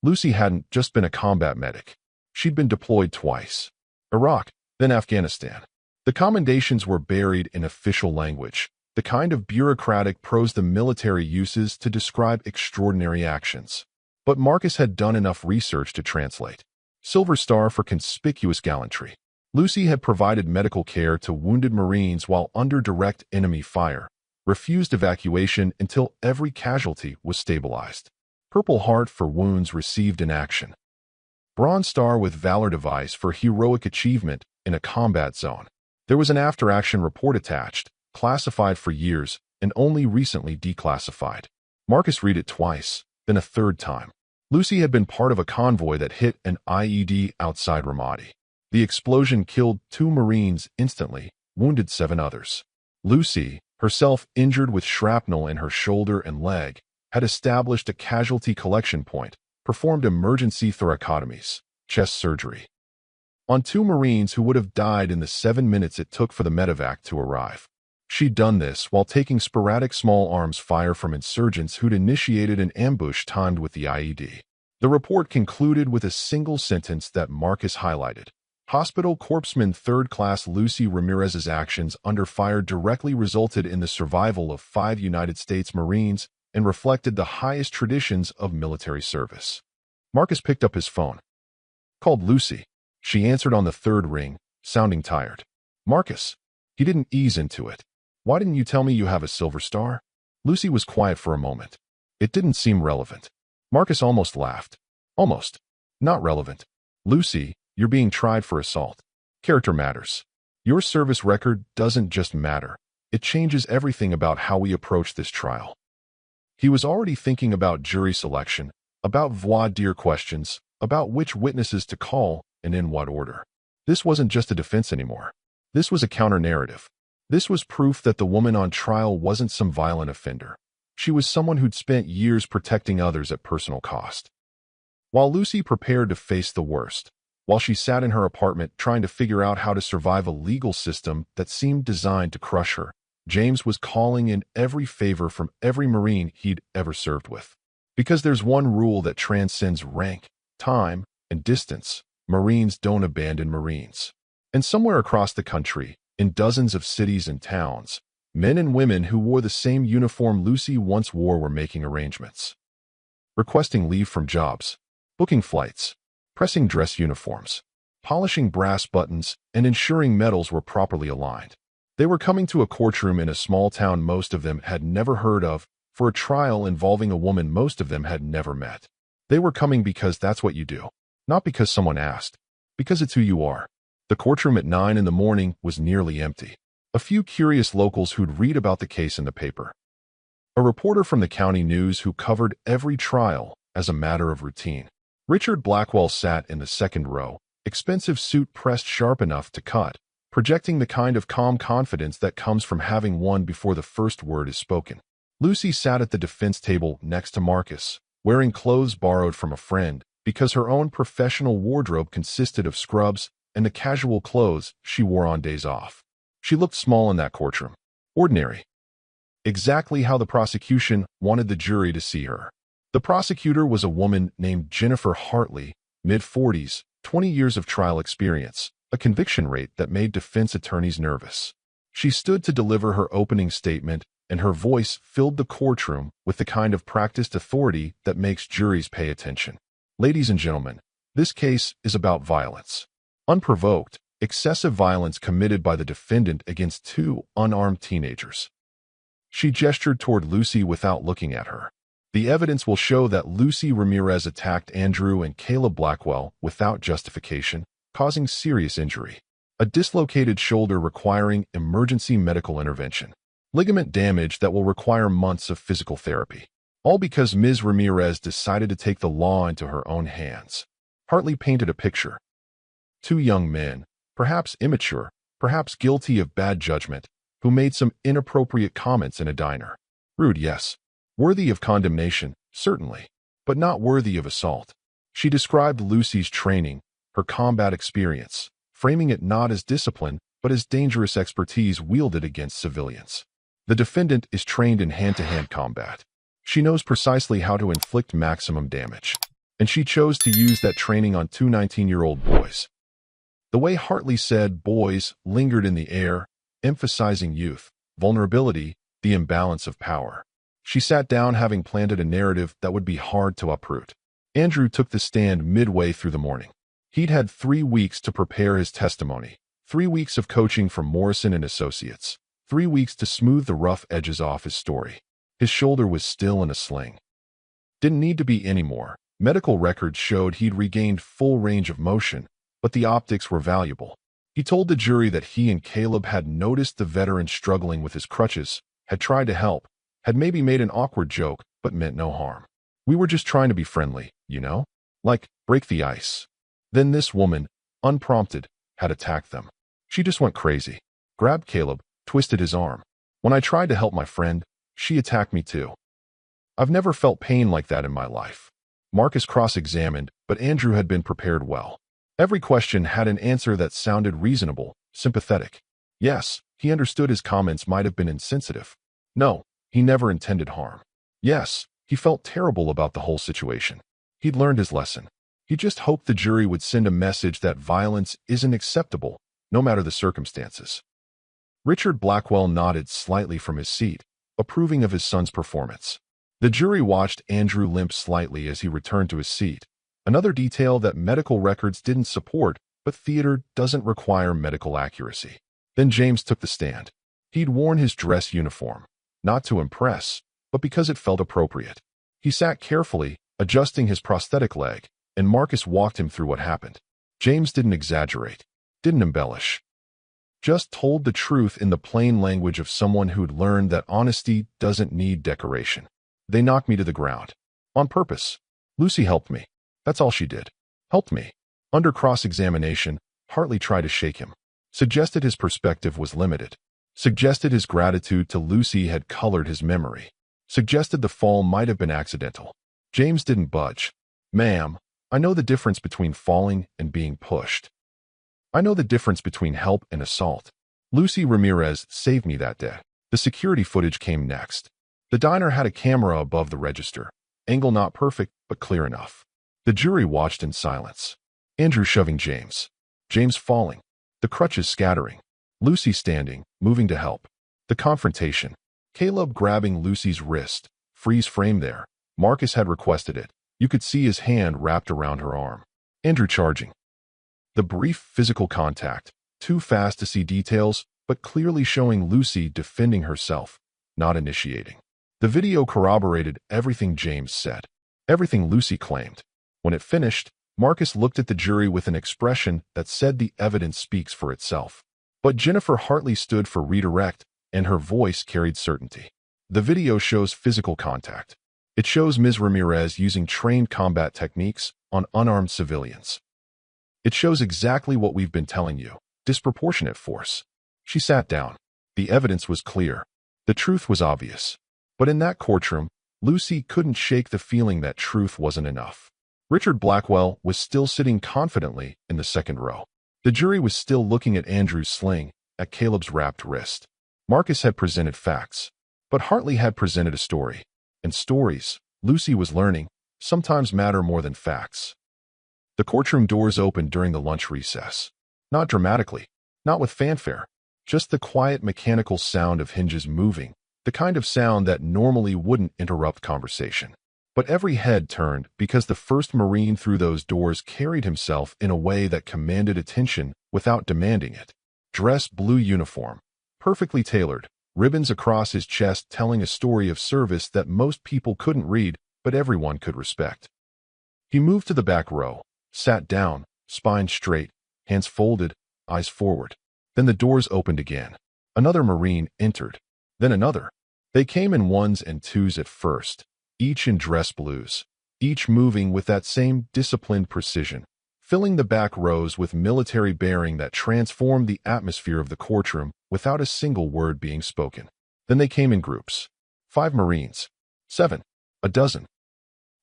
Lucy hadn't just been a combat medic. She'd been deployed twice. Iraq, then Afghanistan. The commendations were buried in official language, the kind of bureaucratic prose the military uses to describe extraordinary actions. But Marcus had done enough research to translate. Silver Star for conspicuous gallantry. Lucy had provided medical care to wounded Marines while under direct enemy fire, refused evacuation until every casualty was stabilized. Purple Heart for wounds received in action. Bronze Star with Valor Device for heroic achievement in a combat zone. There was an after-action report attached, classified for years and only recently declassified. Marcus read it twice, then a third time. Lucy had been part of a convoy that hit an IED outside Ramadi. The explosion killed 2 Marines instantly, wounded 7 others. Lucy, herself injured with shrapnel in her shoulder and leg, had established a casualty collection point, performed emergency thoracotomies, chest surgery, on 2 Marines who would have died in the 7 minutes it took for the medevac to arrive. She'd done this while taking sporadic small arms fire from insurgents who'd initiated an ambush timed with the IED. The report concluded with a single sentence that Marcus highlighted. Hospital Corpsman 3rd Class Lucy Ramirez's actions under fire directly resulted in the survival of 5 United States Marines and reflected the highest traditions of military service. Marcus picked up his phone. Called Lucy. She answered on the 3rd ring, sounding tired. Marcus. He didn't ease into it. Why didn't you tell me you have a Silver Star? Lucy was quiet for a moment. It didn't seem relevant. Marcus almost laughed. Almost. Not relevant. Lucy, you're being tried for assault. Character matters. Your service record doesn't just matter. It changes everything about how we approach this trial. He was already thinking about jury selection, about voir dire questions, about which witnesses to call and in what order. This wasn't just a defense anymore. This was a counter-narrative. This was proof that the woman on trial wasn't some violent offender. She was someone who'd spent years protecting others at personal cost. While Lucy prepared to face the worst, while she sat in her apartment trying to figure out how to survive a legal system that seemed designed to crush her, James was calling in every favor from every Marine he'd ever served with. Because there's one rule that transcends rank, time, and distance: Marines don't abandon Marines. And somewhere across the country, in dozens of cities and towns, men and women who wore the same uniform Lucy once wore were making arrangements. Requesting leave from jobs, booking flights, pressing dress uniforms, polishing brass buttons, and ensuring medals were properly aligned. They were coming to a courtroom in a small town most of them had never heard of, for a trial involving a woman most of them had never met. They were coming because that's what you do. Not because someone asked. Because it's who you are. The courtroom at 9 in the morning was nearly empty. A few curious locals who'd read about the case in the paper. A reporter from the county news who covered every trial as a matter of routine. Richard Blackwell sat in the 2nd row, expensive suit pressed sharp enough to cut, projecting the kind of calm confidence that comes from having won before the first word is spoken. Lucy sat at the defense table next to Marcus, wearing clothes borrowed from a friend, because her own professional wardrobe consisted of scrubs and the casual clothes she wore on days off. She looked small in that courtroom. Ordinary. Exactly how the prosecution wanted the jury to see her. The prosecutor was a woman named Jennifer Hartley, mid-40s, 20 years of trial experience, a conviction rate that made defense attorneys nervous. She stood to deliver her opening statement, and her voice filled the courtroom with the kind of practiced authority that makes juries pay attention. Ladies and gentlemen, this case is about violence. Unprovoked, excessive violence committed by the defendant against 2 unarmed teenagers. She gestured toward Lucy without looking at her. The evidence will show that Lucy Ramirez attacked Andrew and Caleb Blackwell without justification, causing serious injury. A dislocated shoulder requiring emergency medical intervention. Ligament damage that will require months of physical therapy. All because Ms. Ramirez decided to take the law into her own hands. Hartley painted a picture. Two young men, perhaps immature, perhaps guilty of bad judgment, who made some inappropriate comments in a diner. Rude, yes. Worthy of condemnation, certainly, but not worthy of assault. She described Lucy's training, her combat experience, framing it not as discipline, but as dangerous expertise wielded against civilians. The defendant is trained in hand-to-hand combat. She knows precisely how to inflict maximum damage, and she chose to use that training on two 19-year-old boys. The way Hartley said boys lingered in the air, emphasizing youth, vulnerability, the imbalance of power. She sat down having planted a narrative that would be hard to uproot. Andrew took the stand midway through the morning. He'd had 3 weeks to prepare his testimony, 3 weeks of coaching from Morrison and Associates, 3 weeks to smooth the rough edges off his story. His shoulder was still in a sling. Didn't need to be anymore. Medical records showed he'd regained full range of motion, but the optics were valuable. He told the jury that he and Caleb had noticed the veteran struggling with his crutches, had tried to help, had maybe made an awkward joke, but meant no harm. We were just trying to be friendly, you know? Like, break the ice. Then this woman, unprompted, had attacked them. She just went crazy. Grabbed Caleb, twisted his arm. When I tried to help my friend, she attacked me too. I've never felt pain like that in my life. Marcus cross-examined, but Andrew had been prepared well. Every question had an answer that sounded reasonable, sympathetic. Yes, he understood his comments might have been insensitive. No, he never intended harm. Yes, he felt terrible about the whole situation. He'd learned his lesson. He just hoped the jury would send a message that violence isn't acceptable, no matter the circumstances. Richard Blackwell nodded slightly from his seat, approving of his son's performance. The jury watched Andrew limp slightly as he returned to his seat, another detail that medical records didn't support, but theater doesn't require medical accuracy. Then James took the stand. He'd worn his dress uniform, not to impress, but because it felt appropriate. He sat carefully, adjusting his prosthetic leg, and Marcus walked him through what happened. James didn't exaggerate, didn't embellish. Just told the truth in the plain language of someone who'd learned that honesty doesn't need decoration. They knocked me to the ground. On purpose. Lucy helped me. That's all she did. Helped me. Under cross-examination, Hartley tried to shake him. Suggested his perspective was limited. Suggested his gratitude to Lucy had colored his memory. Suggested the fall might have been accidental. James didn't budge. Ma'am, I know the difference between falling and being pushed. I know the difference between help and assault. Lucy Ramirez saved me that day. The security footage came next. The diner had a camera above the register. Angle not perfect, but clear enough. The jury watched in silence. Andrew shoving James. James falling. The crutches scattering. Lucy standing, moving to help. The confrontation. Caleb grabbing Lucy's wrist. Freeze frame there. Marcus had requested it. You could see his hand wrapped around her arm. Andrew charging. The brief physical contact. Too fast to see details, but clearly showing Lucy defending herself, not initiating. The video corroborated everything James said. Everything Lucy claimed. When it finished, Marcus looked at the jury with an expression that said the evidence speaks for itself. But Jennifer Hartley stood for redirect, and her voice carried certainty. The video shows physical contact. It shows Ms. Ramirez using trained combat techniques on unarmed civilians. It shows exactly what we've been telling you, disproportionate force. She sat down. The evidence was clear. The truth was obvious. But in that courtroom, Lucy couldn't shake the feeling that truth wasn't enough. Richard Blackwell was still sitting confidently in the second row. The jury was still looking at Andrew's sling, at Caleb's wrapped wrist. Marcus had presented facts, but Hartley had presented a story. And stories, Lucy was learning, sometimes matter more than facts. The courtroom doors opened during the lunch recess. Not dramatically, not with fanfare, just the quiet mechanical sound of hinges moving, the kind of sound that normally wouldn't interrupt conversation. But every head turned because the first Marine through those doors carried himself in a way that commanded attention without demanding it. Dress blue uniform, perfectly tailored, ribbons across his chest telling a story of service that most people couldn't read, but everyone could respect. He moved to the back row, sat down, spine straight, hands folded, eyes forward. Then the doors opened again. Another Marine entered. Then another. They came in ones and twos at first, each in dress blues, each moving with that same disciplined precision, filling the back rows with military bearing that transformed the atmosphere of the courtroom without a single word being spoken. Then they came in groups. 5 Marines. 7. A dozen.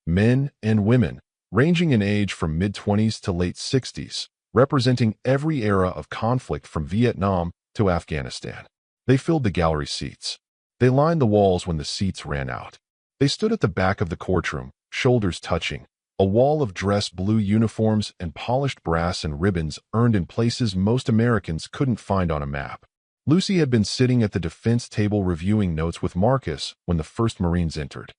Men and women, ranging in age from mid-20s to late 60s, representing every era of conflict from Vietnam to Afghanistan. They filled the gallery seats. They lined the walls when the seats ran out. They stood at the back of the courtroom, shoulders touching, a wall of dress blue uniforms and polished brass and ribbons earned in places most Americans couldn't find on a map. Lucy had been sitting at the defense table reviewing notes with Marcus when the first Marines entered.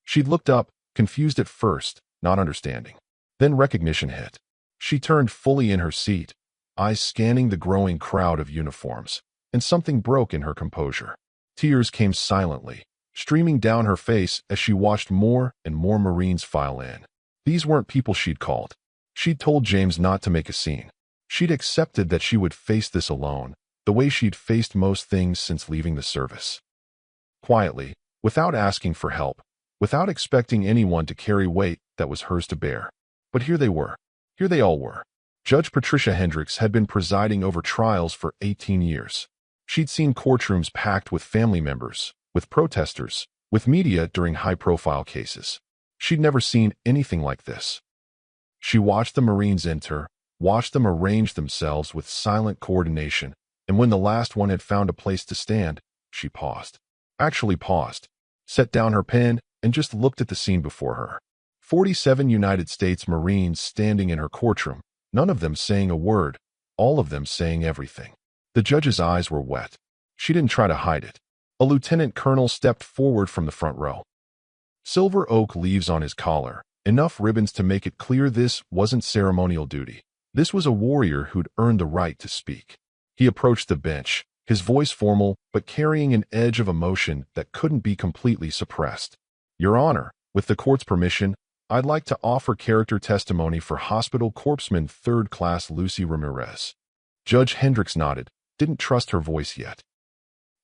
She'd looked up, confused at first, not understanding. Then recognition hit. She turned fully in her seat, eyes scanning the growing crowd of uniforms, and something broke in her composure. Tears came silently, streaming down her face as she watched more and more Marines file in. These weren't people she'd called. She'd told James not to make a scene. She'd accepted that she would face this alone, the way she'd faced most things since leaving the service. Quietly, without asking for help, without expecting anyone to carry weight that was hers to bear. But here they were. Here they all were. Judge Patricia Hendricks had been presiding over trials for 18 years. She'd seen courtrooms packed with family members, with protesters, with media during high-profile cases. She'd never seen anything like this. She watched the Marines enter, watched them arrange themselves with silent coordination, and when the last one had found a place to stand, she paused. Actually paused, set down her pen, and just looked at the scene before her. 47 United States Marines standing in her courtroom, none of them saying a word, all of them saying everything. The judge's eyes were wet. She didn't try to hide it. A lieutenant colonel stepped forward from the front row. Silver oak leaves on his collar, enough ribbons to make it clear this wasn't ceremonial duty. This was a warrior who'd earned the right to speak. He approached the bench, his voice formal but carrying an edge of emotion that couldn't be completely suppressed. Your Honor, with the court's permission, I'd like to offer character testimony for Hospital Corpsman 3rd Class Lucy Ramirez. Judge Hendricks nodded, didn't trust her voice yet.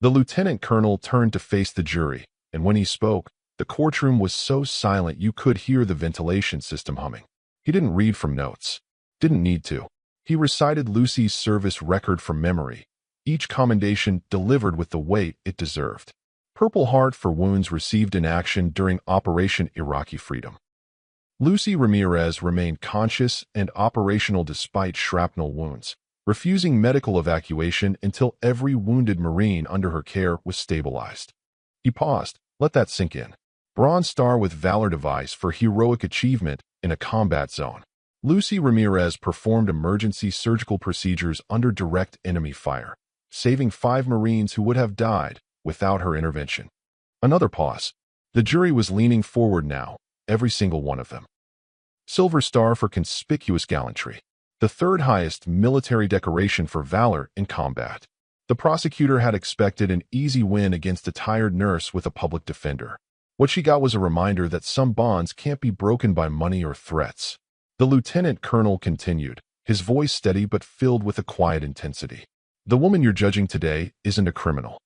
The lieutenant colonel turned to face the jury, and when he spoke, the courtroom was so silent you could hear the ventilation system humming. He didn't read from notes. Didn't need to. He recited Lucy's service record from memory, each commendation delivered with the weight it deserved. Purple Heart for wounds received in action during Operation Iraqi Freedom. Lucy Ramirez remained conscious and operational despite shrapnel wounds, refusing medical evacuation until every wounded Marine under her care was stabilized. He paused, let that sink in. Bronze Star with Valor Device for heroic achievement in a combat zone. Lucy Ramirez performed emergency surgical procedures under direct enemy fire, saving 5 Marines who would have died without her intervention. Another pause. The jury was leaning forward now, every single one of them. Silver Star for conspicuous gallantry, the 3rd highest military decoration for valor in combat. The prosecutor had expected an easy win against a tired nurse with a public defender. What she got was a reminder that some bonds can't be broken by money or threats. The lieutenant colonel continued, his voice steady but filled with a quiet intensity. The woman you're judging today isn't a criminal.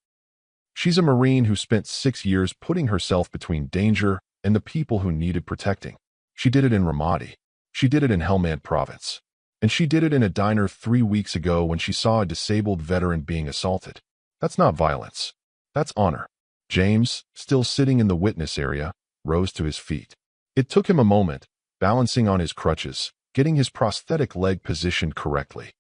She's a Marine who spent 6 years putting herself between danger and the people who needed protecting. She did it in Ramadi. She did it in Helmand Province. And she did it in a diner 3 weeks ago when she saw a disabled veteran being assaulted. That's not violence. That's honor. James, still sitting in the witness area, rose to his feet. It took him a moment, balancing on his crutches, getting his prosthetic leg positioned correctly.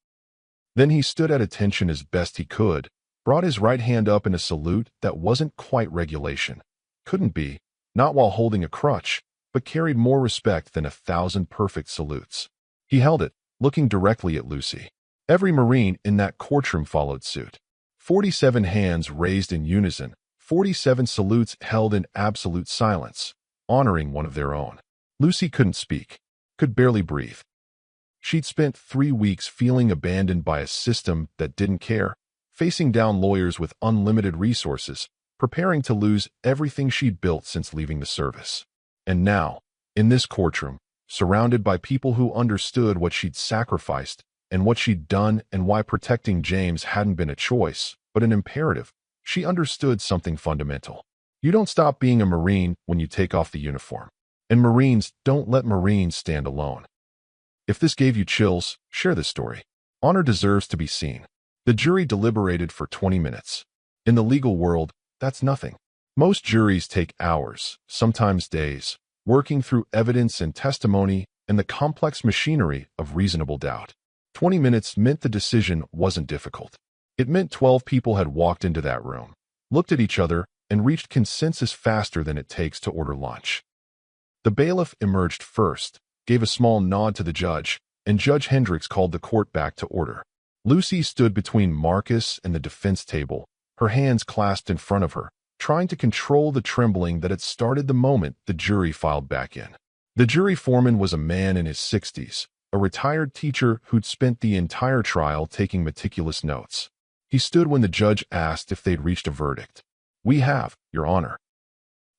Then he stood at attention as best he could, brought his right hand up in a salute that wasn't quite regulation. Couldn't be, not while holding a crutch, but carried more respect than 1,000 perfect salutes. He held it, looking directly at Lucy. Every Marine in that courtroom followed suit. 47 hands raised in unison, 47 salutes held in absolute silence, honoring one of their own. Lucy couldn't speak, could barely breathe. She'd spent 3 weeks feeling abandoned by a system that didn't care, facing down lawyers with unlimited resources, preparing to lose everything she'd built since leaving the service. And now, in this courtroom, surrounded by people who understood what she'd sacrificed and what she'd done and why protecting James hadn't been a choice, but an imperative, she understood something fundamental. You don't stop being a Marine when you take off the uniform. And Marines don't let Marines stand alone. If this gave you chills, share this story. Honor deserves to be seen. The jury deliberated for 20 minutes. In the legal world, that's nothing. Most juries take hours, sometimes days, working through evidence and testimony and the complex machinery of reasonable doubt. 20 minutes meant the decision wasn't difficult. It meant 12 people had walked into that room, looked at each other, and reached consensus faster than it takes to order lunch. The bailiff emerged first, gave a small nod to the judge, and Judge Hendricks called the court back to order. Lucy stood between Marcus and the defense table, her hands clasped in front of her, trying to control the trembling that had started the moment the jury filed back in. The jury foreman was a man in his 60s, a retired teacher who'd spent the entire trial taking meticulous notes. He stood when the judge asked if they'd reached a verdict. "We have, Your Honor."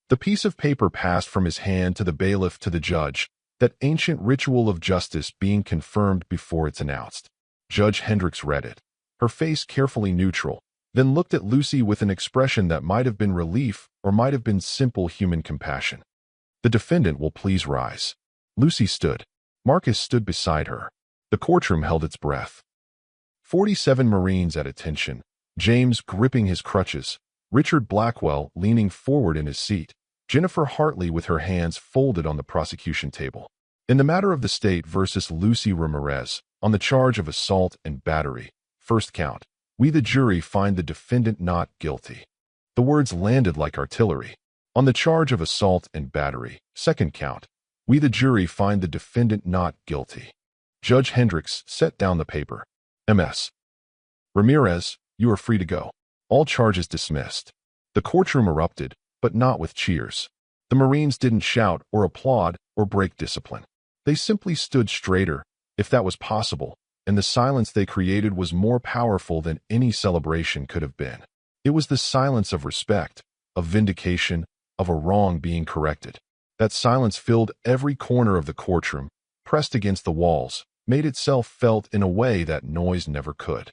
The piece of paper passed from his hand to the bailiff to the judge, that ancient ritual of justice being confirmed before it's announced. Judge Hendricks read it, her face carefully neutral, then looked at Lucy with an expression that might have been relief or might have been simple human compassion. "The defendant will please rise." Lucy stood. Marcus stood beside her. The courtroom held its breath. 47 Marines at attention, James gripping his crutches, Richard Blackwell leaning forward in his seat, Jennifer Hartley with her hands folded on the prosecution table. In the matter of the state versus Lucy Ramirez, on the charge of assault and battery, first count, we the jury find the defendant not guilty. The words landed like artillery. On the charge of assault and battery, second count, we the jury find the defendant not guilty. Judge Hendricks set down the paper. Ms. Ramirez, you are free to go. All charges dismissed. The courtroom erupted, but not with cheers. The Marines didn't shout or applaud or break discipline. They simply stood straighter, if that was possible, and the silence they created was more powerful than any celebration could have been. It was the silence of respect, of vindication, of a wrong being corrected. That silence filled every corner of the courtroom, pressed against the walls, made itself felt in a way that noise never could.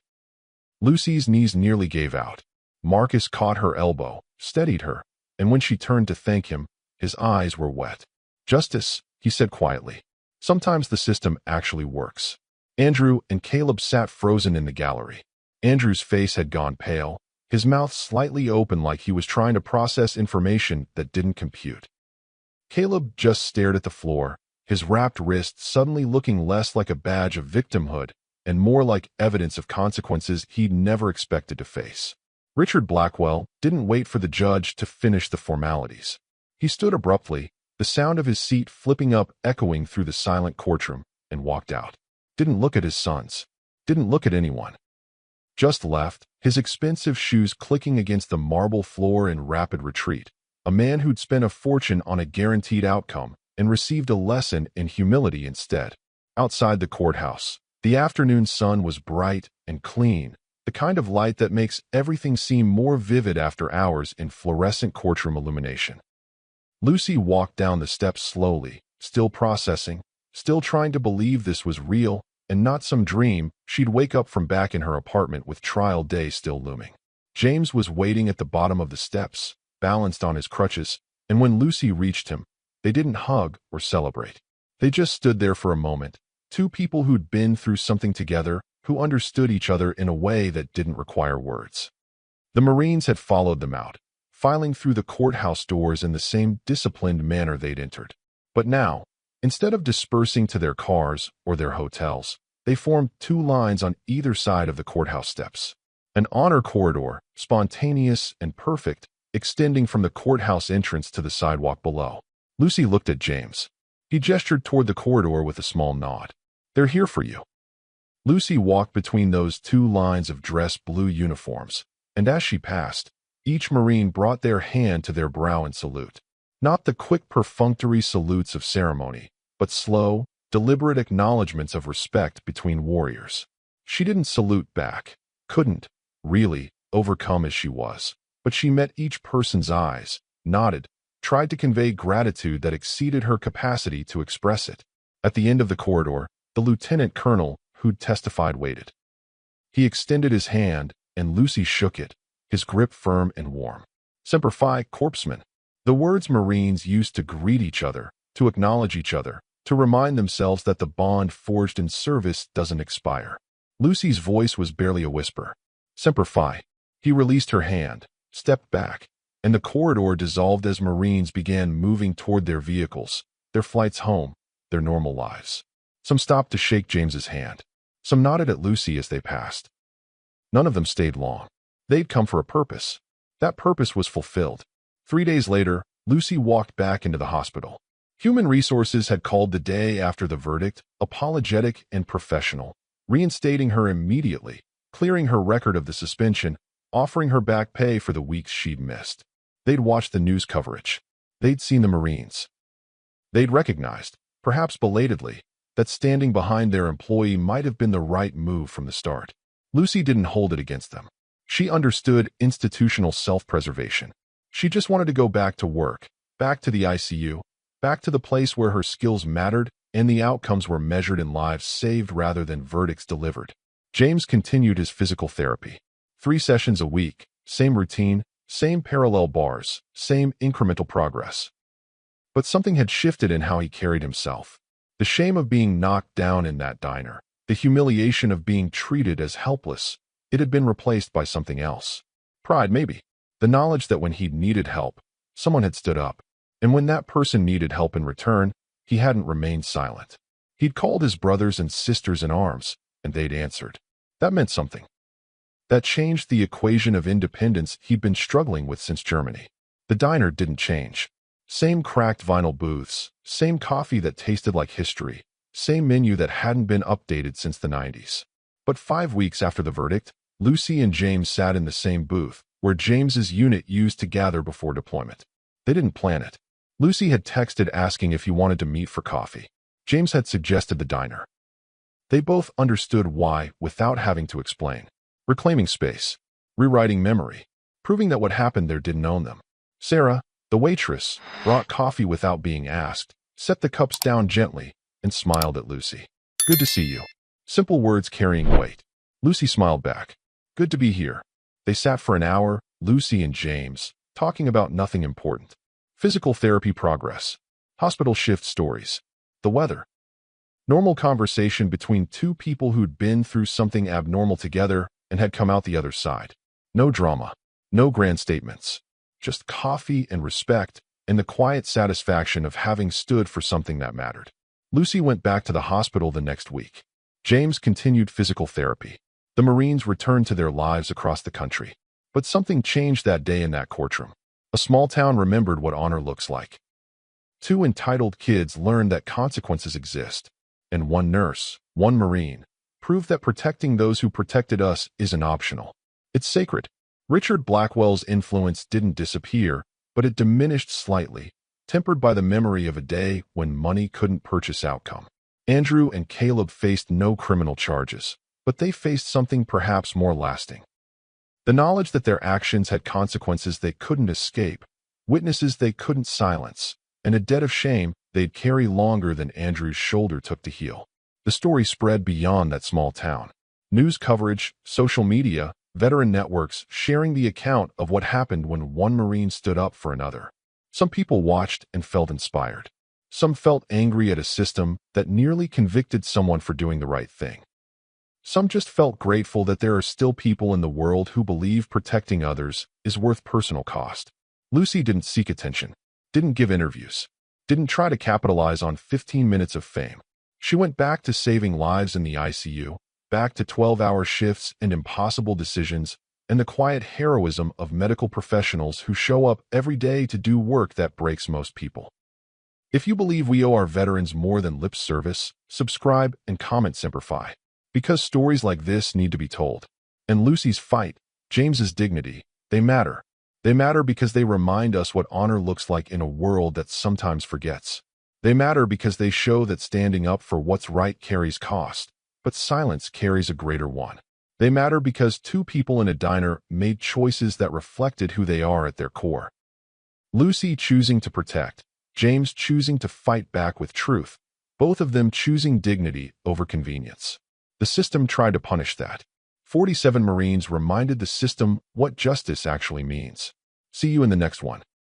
Lucy's knees nearly gave out. Marcus caught her elbow, steadied her, and when she turned to thank him, his eyes were wet. "Justice," he said quietly. "Sometimes the system actually works." Andrew and Caleb sat frozen in the gallery. Andrew's face had gone pale, his mouth slightly open like he was trying to process information that didn't compute. Caleb just stared at the floor, his wrapped wrist suddenly looking less like a badge of victimhood and more like evidence of consequences he'd never expected to face. Richard Blackwell didn't wait for the judge to finish the formalities. He stood abruptly, the sound of his seat flipping up echoing through the silent courtroom, and walked out. Didn't look at his sons. Didn't look at anyone. Just left, his expensive shoes clicking against the marble floor in rapid retreat. A man who'd spent a fortune on a guaranteed outcome and received a lesson in humility instead. Outside the courthouse, the afternoon sun was bright and clean, the kind of light that makes everything seem more vivid after hours in fluorescent courtroom illumination. Lucy walked down the steps slowly, still processing, still trying to believe this was real and not some dream she'd wake up from back in her apartment with trial day still looming. James was waiting at the bottom of the steps, balanced on his crutches, and when Lucy reached him, they didn't hug or celebrate. They just stood there for a moment, two people who'd been through something together, who understood each other in a way that didn't require words. The Marines had followed them out, filing through the courthouse doors in the same disciplined manner they'd entered. But now, instead of dispersing to their cars or their hotels, they formed two lines on either side of the courthouse steps. An honor corridor, spontaneous and perfect, extending from the courthouse entrance to the sidewalk below. Lucy looked at James. He gestured toward the corridor with a small nod. "They're here for you." Lucy walked between those two lines of dress blue uniforms, and as she passed, each Marine brought their hand to their brow in salute. Not the quick perfunctory salutes of ceremony, but slow, deliberate acknowledgments of respect between warriors. She didn't salute back, couldn't, really, overcome as she was, but she met each person's eyes, nodded, tried to convey gratitude that exceeded her capacity to express it. At the end of the corridor, the lieutenant colonel who'd testified waited. He extended his hand, and Lucy shook it, his grip firm and warm. Semper Fi, corpsman. The words Marines used to greet each other, to acknowledge each other, to remind themselves that the bond forged in service doesn't expire. Lucy's voice was barely a whisper. Semper Fi. He released her hand, stepped back, and the corridor dissolved as Marines began moving toward their vehicles, their flights home, their normal lives. Some stopped to shake James's hand. Some nodded at Lucy as they passed. None of them stayed long. They'd come for a purpose. That purpose was fulfilled. 3 days later, Lucy walked back into the hospital. Human Resources had called the day after the verdict apologetic and professional, reinstating her immediately, clearing her record of the suspension, offering her back pay for the weeks she'd missed. They'd watched the news coverage. They'd seen the Marines. They'd recognized, perhaps belatedly, that standing behind their employee might have been the right move from the start. Lucy didn't hold it against them. She understood institutional self-preservation. She just wanted to go back to work, back to the ICU, back to the place where her skills mattered and the outcomes were measured in lives saved rather than verdicts delivered. James continued his physical therapy. 3 sessions a week, same routine, same parallel bars, same incremental progress. But something had shifted in how he carried himself. The shame of being knocked down in that diner, the humiliation of being treated as helpless, it had been replaced by something else. Pride, maybe. The knowledge that when he needed help, someone had stood up. And when that person needed help in return, he hadn't remained silent. He'd called his brothers and sisters in arms, and they'd answered. That meant something. That changed the equation of independence he'd been struggling with since Germany. The diner didn't change. Same cracked vinyl booths, same coffee that tasted like history, same menu that hadn't been updated since the 90s. But 5 weeks after the verdict, Lucy and James sat in the same booth, where James's unit used to gather before deployment. They didn't plan it. Lucy had texted asking if he wanted to meet for coffee. James had suggested the diner. They both understood why without having to explain. Reclaiming space, rewriting memory, proving that what happened there didn't own them. Sarah, the waitress, brought coffee without being asked, set the cups down gently, and smiled at Lucy. Good to see you. Simple words carrying weight. Lucy smiled back. Good to be here. They sat for an hour, Lucy and James, talking about nothing important. Physical therapy progress. Hospital shift stories. The weather. Normal conversation between two people who'd been through something abnormal together and had come out the other side. No drama. No grand statements. Just coffee and respect and the quiet satisfaction of having stood for something that mattered. Lucy went back to the hospital the next week. James continued physical therapy. The Marines returned to their lives across the country. But something changed that day in that courtroom. A small town remembered what honor looks like. 2 entitled kids learned that consequences exist. And 1 nurse, 1 Marine, proved that protecting those who protected us isn't optional. It's sacred. Richard Blackwell's influence didn't disappear, but it diminished slightly, tempered by the memory of a day when money couldn't purchase outcome. Andrew and Caleb faced no criminal charges, but they faced something perhaps more lasting. The knowledge that their actions had consequences they couldn't escape, witnesses they couldn't silence, and a debt of shame they'd carry longer than Andrew's shoulder took to heal. The story spread beyond that small town. News coverage, social media, veteran networks sharing the account of what happened when 1 Marine stood up for another. Some people watched and felt inspired. Some felt angry at a system that nearly convicted someone for doing the right thing. Some just felt grateful that there are still people in the world who believe protecting others is worth personal cost. Lucy didn't seek attention, didn't give interviews, didn't try to capitalize on 15 minutes of fame. She went back to saving lives in the ICU, back to 12-hour shifts and impossible decisions, and the quiet heroism of medical professionals who show up every day to do work that breaks most people. If you believe we owe our veterans more than lip service, subscribe and comment Semper Fi. Because stories like this need to be told. And Lucy's fight, James's dignity, they matter. They matter because they remind us what honor looks like in a world that sometimes forgets. They matter because they show that standing up for what's right carries cost, but silence carries a greater one. They matter because 2 people in a diner made choices that reflected who they are at their core. Lucy choosing to protect, James choosing to fight back with truth, both of them choosing dignity over convenience. The system tried to punish that. 47 Marines reminded the system what justice actually means. See you in the next one.